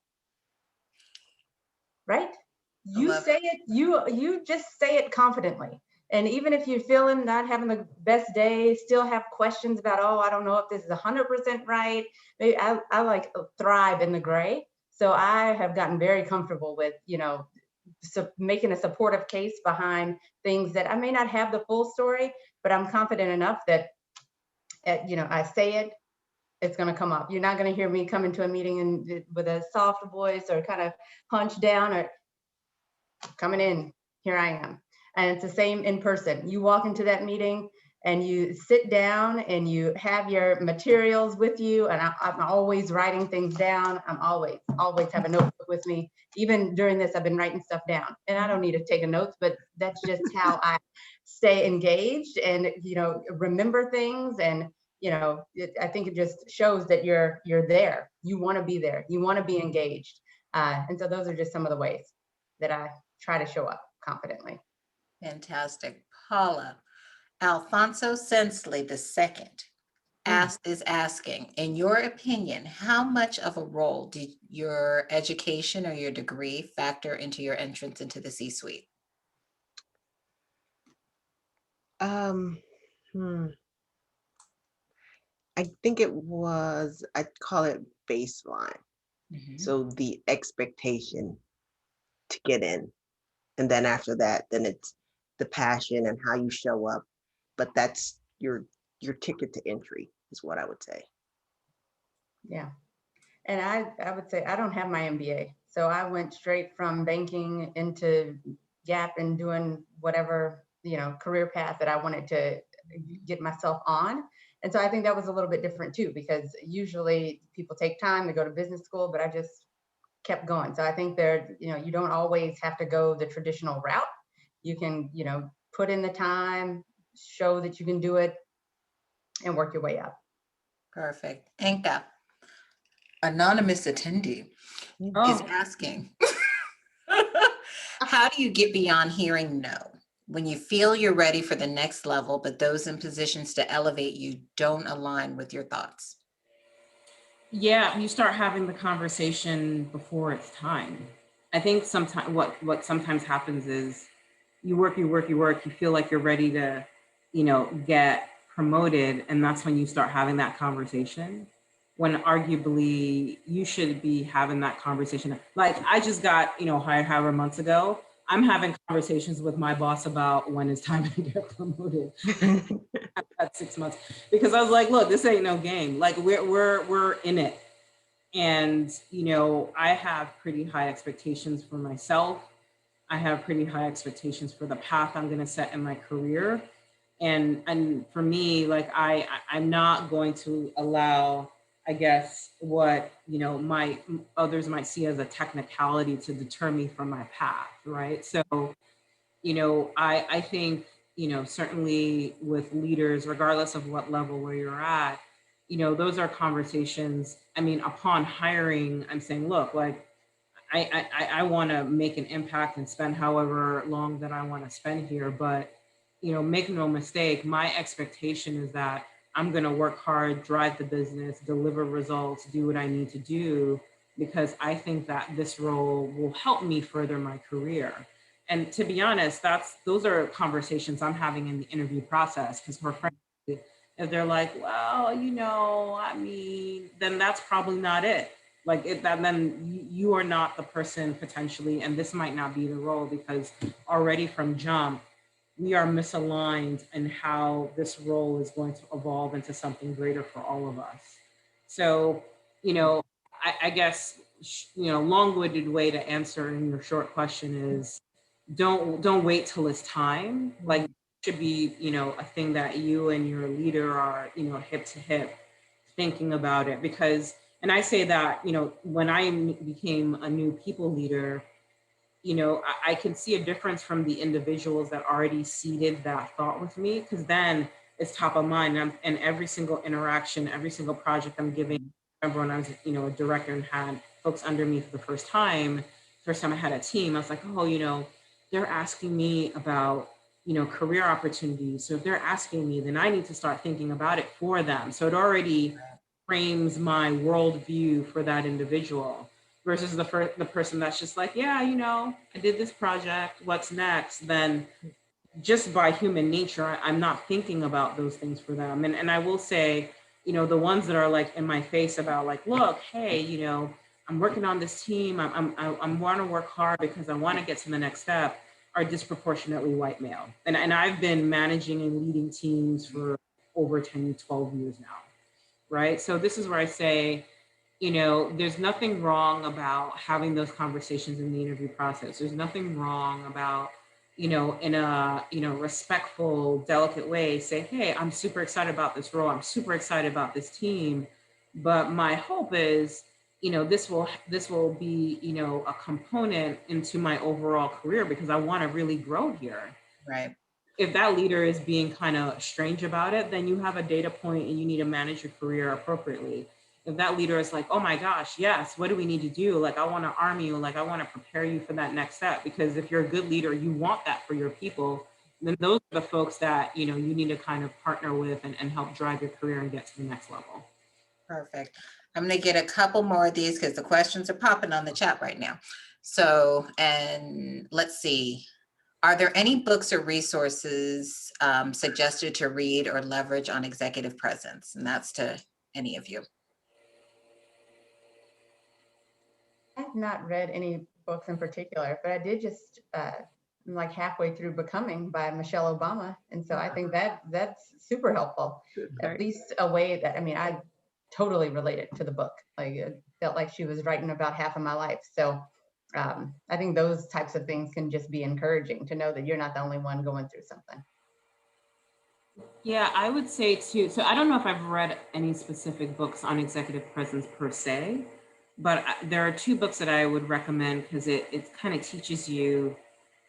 Right? You say it, you just say it confidently. And even if you're feeling not having the best day, still have questions about, oh, I don't know if this is 100% right. Maybe I like thrive in the gray. So I have gotten very comfortable with, you know, making a supportive case behind things that I may not have the full story, but I'm confident enough that, you know, I say it, it's going to come up. You're not going to hear me come into a meeting and with a soft voice or kind of hunch down, or coming in, here I am. And it's the same in person. You walk into that meeting and you sit down and you have your materials with you. And I'm always writing things down. I'm always have a notebook with me. Even during this, I've been writing stuff down, and I don't need to take a notes, but that's just how I stay engaged and, you know, remember things. And, you know, I think it just shows that you're there. You want to be there. You want to be engaged. And so those are just some of the ways that I try to show up confidently. Fantastic. Paula, Alfonso Sensley II is asking, in your opinion, how much of a role did your education or your degree factor into your entrance into the C-suite? I think it was, I'd call it baseline. So the expectation to get in. And then after that, then it's the passion and how you show up. But that's your ticket to entry is what I would say. Yeah. And I would say I don't have my MBA. So I went straight from banking into Gap and doing whatever, career path that I wanted to get myself on. And so I think that was a little bit different too, because usually people take time to go to business school, but I just kept going. So I think you don't always have to go the traditional route. You can, put in the time, show that you can do it, and work your way up. Perfect. Anka, anonymous attendee, is Oh, asking, how do you get beyond hearing no? When you feel you're ready for the next level, but those in positions to elevate you don't align with your thoughts? yeah, you start having the conversation before it's time. I think sometimes what sometimes happens is you work, you feel like you're ready to, get promoted, and that's when you start having that conversation. When arguably you should be having that conversation. Like I just got, hired however months ago. I'm having conversations with my boss about when it's time to get promoted. At 6 months, because I was like, look, this ain't no game. Like we're in it. And, I have pretty high expectations for myself. I have pretty high expectations for the path I'm going to set in my career. And for me, like I'm not going to allow, I guess, what, my others might see as a technicality to deter me from my path. Right. So, I think, certainly with leaders, regardless of what level where you're at, those are conversations. I mean, upon hiring, I'm saying, look, like, I want to make an impact and spend however long that I want to spend here. But, make no mistake, my expectation is that I'm going to work hard, drive the business, deliver results, do what I need to do, because I think that this role will help me further my career. And to be honest, those are conversations I'm having in the interview process, because for frankly, if they're like, well, I mean, then that's probably not it. Like then you are not the person potentially, and this might not be the role, because already from jump, we are misaligned in how this role is going to evolve into something greater for all of us. So, I guess, long-winded way to answer in your short question is don't wait till it's time. Like it should be, a thing that you and your leader are, hip to hip thinking about it. Because, and I say that, when I became a new people leader, I can see a difference from the individuals that already seeded that thought with me, because then it's top of mind. And every single interaction, every single project I'm giving. Remember when I was, a director and had folks under me for the first time I had a team, I was like, oh, they're asking me about, career opportunities. So if they're asking me, then I need to start thinking about it for them. So it already frames my worldview for that individual, versus the person that's just like, yeah, I did this project, what's next? Then just by human nature, I'm not thinking about those things for them. And I will say, the ones that are like in my face about like, look, hey, I'm working on this team. I want to work hard because I want to get to the next step, are disproportionately white male. And I've been managing and leading teams for over 10, 12 years now. Right. So this is where I say, there's nothing wrong about having those conversations in the interview process. There's nothing wrong about, in a, respectful, delicate way, say, hey, I'm super excited about this role. I'm super excited about this team. But my hope is, this will be, a component into my overall career, because I want to really grow here. Right. If that leader is being kind of strange about it, then you have a data point and you need to manage your career appropriately. If that leader is like, oh my gosh, yes, what do we need to do? Like, I want to arm you, like, I want to prepare you for that next step. Because if you're a good leader, you want that for your people, then those are the folks that, you need to kind of partner with and help drive your career and get to the next level. Perfect. I'm going to get a couple more of these because the questions are popping on the chat right now. So, and let's see. Are there any books or resources suggested to read or leverage on executive presence? And that's to any of you. I've not read any books in particular, but I did just like halfway through Becoming by Michelle Obama. And so I think that's super helpful. At least a way that, I totally related to the book. Like it felt like she was writing about half of my life. So I think those types of things can just be encouraging to know that you're not the only one going through something. Yeah, I would say too. So I don't know if I've read any specific books on executive presence per se, but there are two books that I would recommend because it kind of teaches you,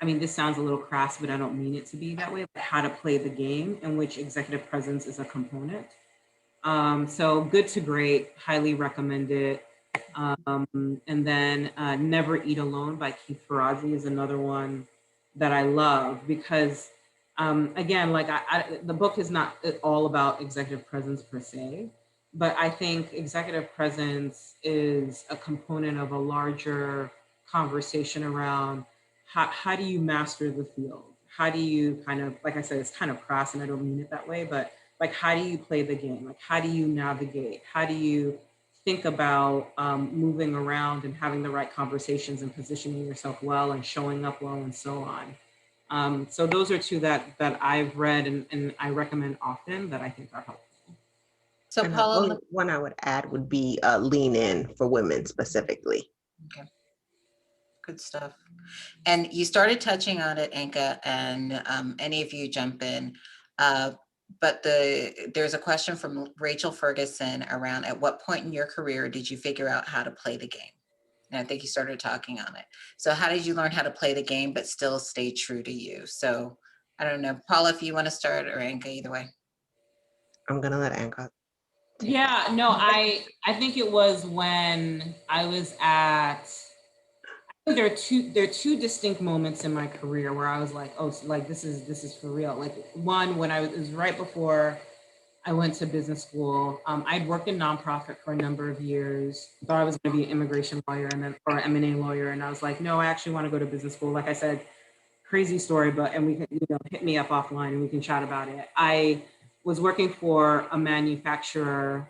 I mean, this sounds a little crass, but I don't mean it to be that way, but how to play the game in which executive presence is a component. So Good to Great, highly recommend it. And then Never Eat Alone by Keith Ferrazzi is another one that I love because again, like the book is not all about executive presence per se, but I think executive presence is a component of a larger conversation around how do you master the field? How do you kind of, like I said, it's kind of crass and I don't mean it that way, but like, how do you play the game? Like, how do you navigate? How do you think about moving around and having the right conversations and positioning yourself well and showing up well and so on. So those are two that I've read and I recommend often that I think are helpful. So And Paula, only one I would add would be Lean In for women specifically. okay, good stuff. And you started touching on it, Anka, and any of you jump in. But there's a question from Rachel Ferguson around at what point in your career did you figure out how to play the game? And I think you started talking on it. So how did you learn how to play the game but still stay true to you? So I don't know, Paula, if you want to start, or Anka, either way. I'm gonna let Anka. Yeah, no, I think it was when I was at, there are two distinct moments in my career where I was like, oh, so like this is for real. Like one, when it was right before I went to business school. I'd worked in nonprofit for a number of years. Thought I was going to be an immigration lawyer or M&A lawyer, and I was like, no, I actually want to go to business school. Like I said, crazy story, and we can hit me up offline and we can chat about it. I was working for a manufacturer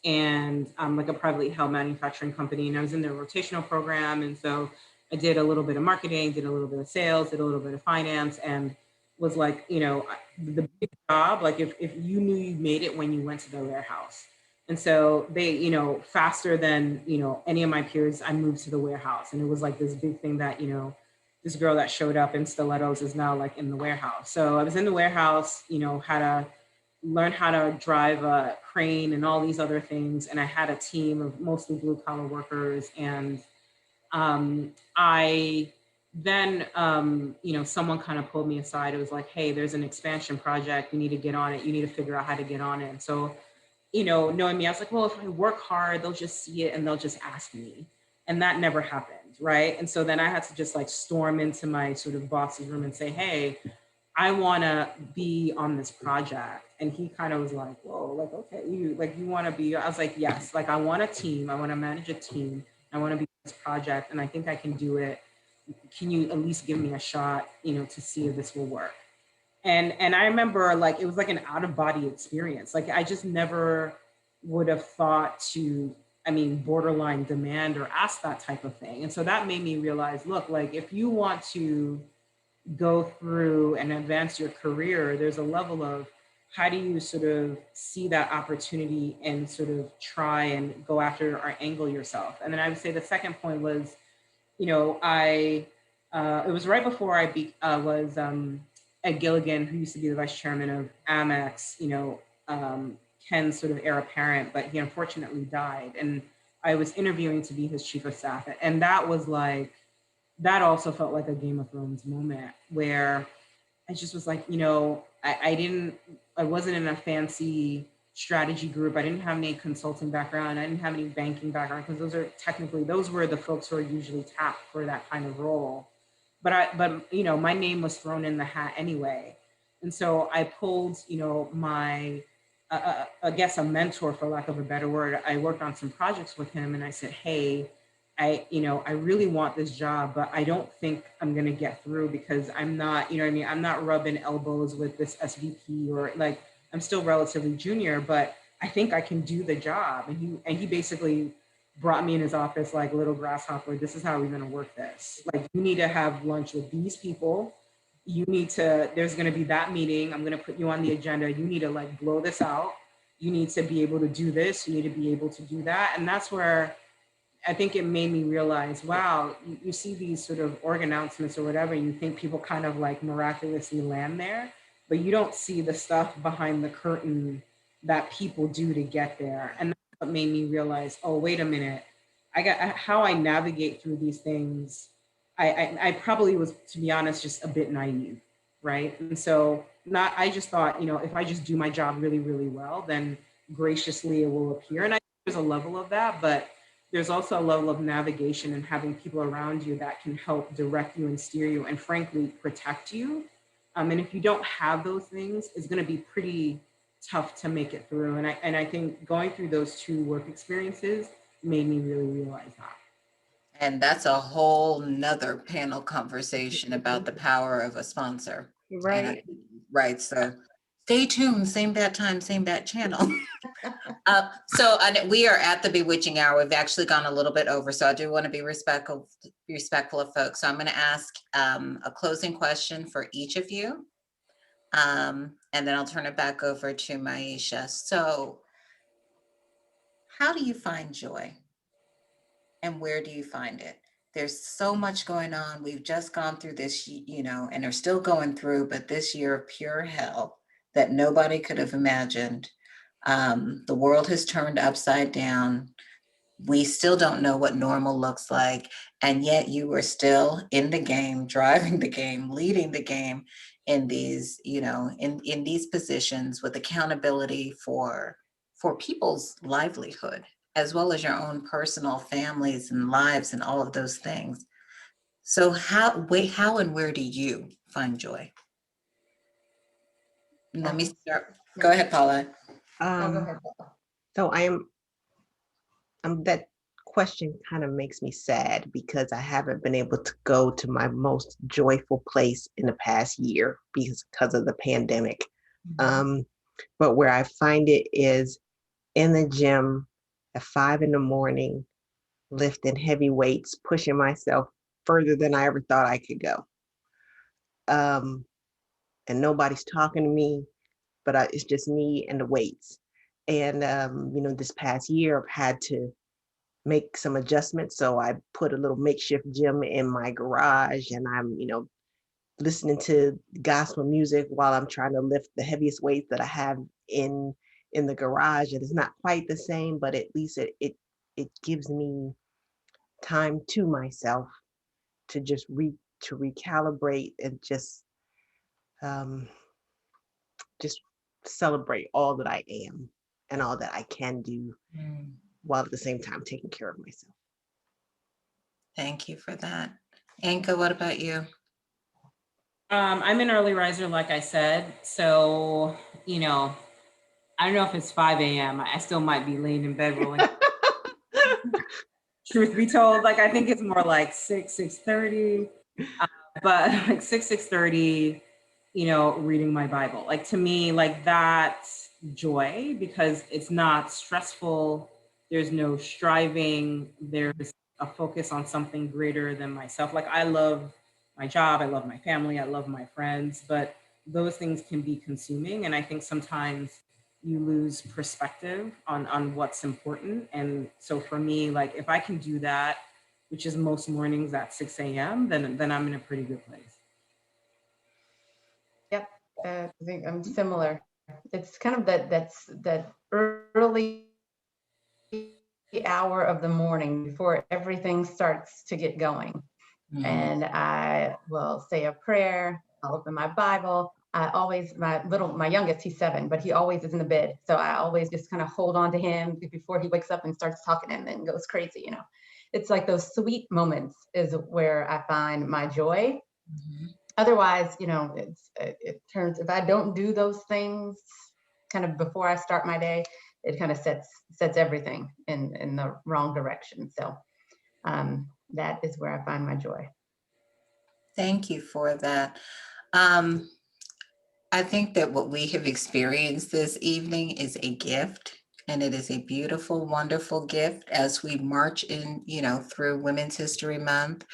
and like a privately held manufacturing company, and I was in their rotational program, and so I did a little bit of marketing, did a little bit of sales, did a little bit of finance, and was like, the big job, like if you knew you made it when you went to the warehouse. And so they, faster than, any of my peers, I moved to the warehouse. And it was like this big thing that, this girl that showed up in stilettos is now like in the warehouse. So I was in the warehouse, had to learn how to drive a crane and all these other things. And I had a team of mostly blue collar workers. And I then, someone kind of pulled me aside. It was like, hey, there's an expansion project. You need to get on it. You need to figure out how to get on it. And so, knowing me, I was like, well, if I work hard, they'll just see it and they'll just ask me. And that never happened, right? And so then I had to just like storm into my sort of boss's room and say, hey, I want to be on this project. And he kind of was like, whoa, like, okay, you want to be, I was like, yes, like I want a team. I want to manage a team. I want to be on this project and I think I can do it. Can you at least give me a shot, to see if this will work? And I remember like, it was like an out of body experience. Like I just never would have thought to, borderline demand or ask that type of thing. And so that made me realize, look, like if you want to go through and advance your career, there's a level of how do you sort of see that opportunity and sort of try and go after or angle yourself. And then I would say the second point was, it was right before I was Ed Gilligan, who used to be the vice chairman of Amex, Ken's sort of heir apparent, but he unfortunately died. And I was interviewing to be his chief of staff. And that was like, that also felt like a Game of Thrones moment where I just was like, I wasn't in a fancy strategy group. I didn't have any consulting background. I didn't have any banking background because those were the folks who are usually tapped for that kind of role. But my name was thrown in the hat anyway. And so I pulled, my, I guess a mentor, for lack of a better word. I worked on some projects with him and I said, hey, I really want this job, but I don't think I'm going to get through because I'm not, I'm not rubbing elbows with this SVP or like, I'm still relatively junior, but I think I can do the job. And he basically brought me in his office like little grasshopper. This is how we're going to work this. Like you need to have lunch with these people. There's going to be that meeting. I'm going to put you on the agenda. You need to like blow this out. you need to be able to do this, you need to be able to do that. And that's where I think it made me realize, wow, you see these sort of org announcements or whatever, you think people kind of like miraculously land there, but you don't see the stuff behind the curtain that people do to get there. And that's what made me realize, oh, wait a minute, how I navigate through these things. I probably was, to be honest, just a bit naive, right? And so I just thought, if I just do my job really, really well, then graciously it will appear. And I think there's a level of that, but there's also a level of navigation and having people around you that can help direct you and steer you and frankly protect you. And if you don't have those things, it's going to be pretty tough to make it through. And I think going through those two work experiences made me really realize that. And that's a whole nother panel conversation about the power of a sponsor. Right. Right. So stay tuned. Same bad time, same bad channel. We are at the bewitching hour. We've actually gone a little bit over, so I do want to be respectful of folks. So I'm going to ask a closing question for each of you, and then I'll turn it back over to Maisha. So, how do you find joy, and where do you find it? There's so much going on. We've just gone through this, and are still going through, but this year of pure hell that nobody could have imagined. The world has turned upside down. We still don't know what normal looks like. And yet you are still in the game, driving the game, leading the game in these, in these positions with accountability for people's livelihood, as well as your own personal families and lives and all of those things. So how and where do you find joy? Let me start. Go ahead, Paula. No, go ahead. So that question kind of makes me sad because I haven't been able to go to my most joyful place in the past year because of the pandemic. Mm-hmm. But where I find it is in the gym at 5 a.m, lifting heavy weights, pushing myself further than I ever thought I could go. And nobody's talking to me, but it's just me and the weights. And, this past year I've had to make some adjustments. So I put a little makeshift gym in my garage and I'm, listening to gospel music while I'm trying to lift the heaviest weights that I have in the garage. And it's not quite the same, but at least it gives me time to myself to just recalibrate and just celebrate all that I am and all that I can do while at the same time taking care of myself. Thank you for that. Anka, what about you? I'm an early riser, like I said. So, I don't know if it's 5 a.m. I still might be laying in bed rolling. Truth be told, I think it's more like 6:30, but like 6:30, reading my Bible. To me, that's joy because it's not stressful. There's no striving. There's a focus on something greater than myself. I love my job. I love my family. I love my friends, but those things can be consuming. And I think sometimes you lose perspective on what's important. And so for me, if I can do that, which is most mornings at 6 a.m., then I'm in a pretty good place. Yep, I think I'm similar. It's kind of that early hour of the morning before everything starts to get going. Mm-hmm. And I will say a prayer, I'll open my Bible. I always, my youngest, he's 7, but he always is in the bed. So I always just kind of hold on to him before he wakes up and starts talking and then goes crazy, It's like those sweet moments is where I find my joy. Mm-hmm. Otherwise, it turns, if I don't do those things kind of before I start my day, it kind of sets everything in the wrong direction. So that is where I find my joy. Thank you for that. I think that what we have experienced this evening is a gift, and it is a beautiful, wonderful gift as we march in, through Women's History Month,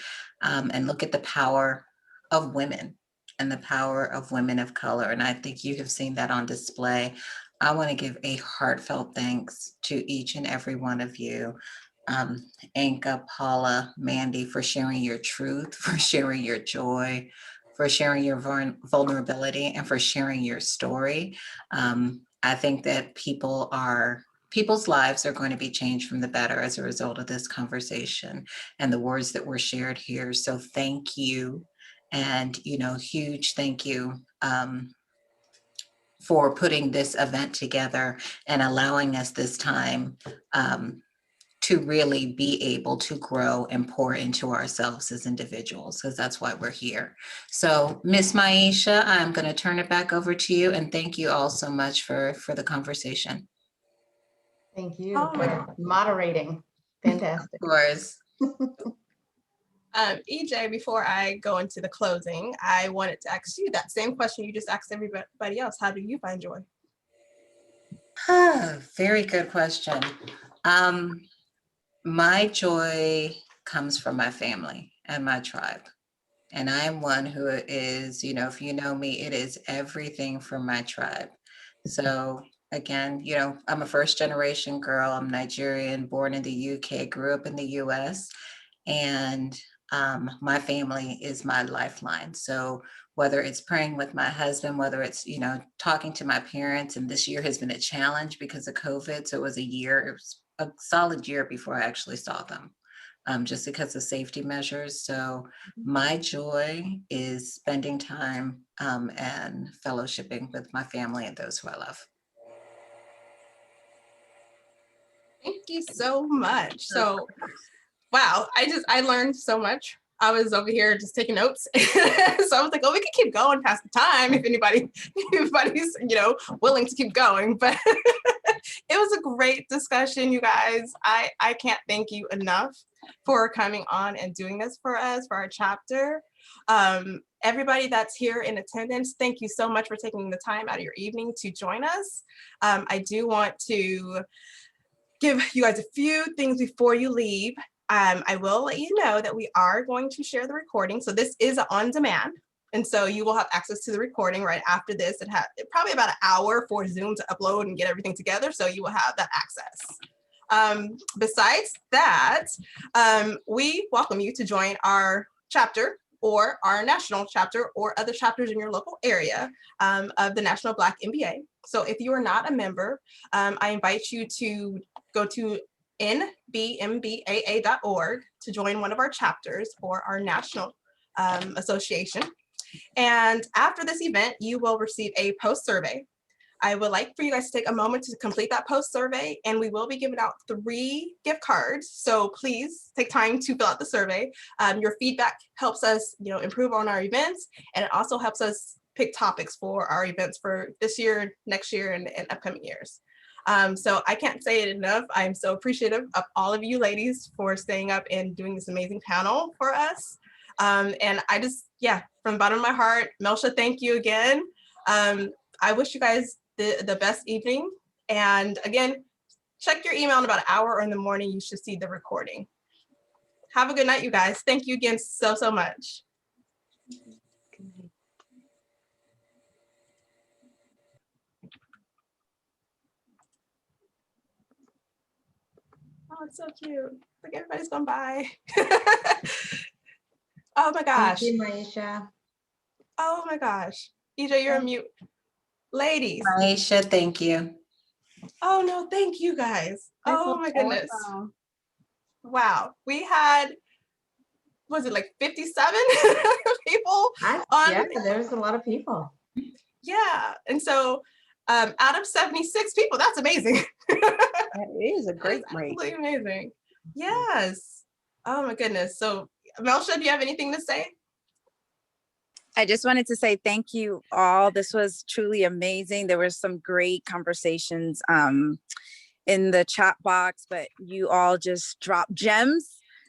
and look at the power of women and the power of women of color. And I think you have seen that on display. I want to give a heartfelt thanks to each and every one of you. Anka, Paula, Mandy, for sharing your truth, for sharing your joy, for sharing your vulnerability, and for sharing your story. I think that people's lives are going to be changed from the better as a result of this conversation and the words that were shared here. So thank you. And, huge thank you for putting this event together and allowing us this time to really be able to grow and pour into ourselves as individuals, because that's why we're here. So Miss Maisha, I'm going to turn it back over to you, and thank you all so much for the conversation. Thank you for moderating. Fantastic. Of course. Ije, before I go into the closing, I wanted to ask you that same question you just asked everybody else. How do you find joy? Very good question. My joy comes from my family and my tribe. And I am one who is, if you know me, it is everything for my tribe. So again, I'm a first generation girl. I'm Nigerian, born in the UK, grew up in the US, and my family is my lifeline. So whether it's praying with my husband, whether it's, talking to my parents, and this year has been a challenge because of COVID. So it was a solid year before I actually saw them. Just because of safety measures. So my joy is spending time and fellowshipping with my family and those who I love. Thank you so much. So, wow, I learned so much. I was over here just taking notes. So I was like, oh, we can keep going past the time if anybody's, willing to keep going. But it was a great discussion, you guys. I can't thank you enough for coming on and doing this for us, for our chapter. Everybody that's here in attendance, thank you so much for taking the time out of your evening to join us. I do want to give you guys a few things before you leave. I will let you know that we are going to share the recording. So this is on demand. And so you will have access to the recording right after this. It had probably about an hour for Zoom to upload and get everything together. So you will have that access. Besides that, we welcome you to join our chapter or our national chapter or other chapters in your local area of the National Black MBA. So if you are not a member, I invite you to go to NBMBAA.org to join one of our chapters or our national association. And after this event, you will receive a post survey. I would like for you guys to take a moment to complete that post survey, and we will be giving out 3 gift cards. So please take time to fill out the survey. Your feedback helps us, improve on our events, and it also helps us pick topics for our events for this year, next year, and upcoming years. So I can't say it enough. I'm so appreciative of all of you ladies for staying up and doing this amazing panel for us. And I just, from the bottom of my heart, Melsha, thank you again. I wish you guys the best evening. And again, check your email in about an hour or in the morning. You should see the recording. Have a good night, you guys. Thank you again so much. Oh, it's so cute. Like everybody's gone by. Oh my gosh. Thank you, Maisha. Oh my gosh. Ije, you're on mute. Ladies. Maisha, thank you. Oh no, thank you guys. Oh my goodness. Wow. We had, was it like 57 people on? Yeah, there's a lot of people. Yeah. And so out of 76 people, that's amazing. That is a great rate. Absolutely amazing. Yes. Oh my goodness. So Melsha, do you have anything to say? I just wanted to say thank you all. This was truly amazing. There were some great conversations in the chat box, but you all just dropped gems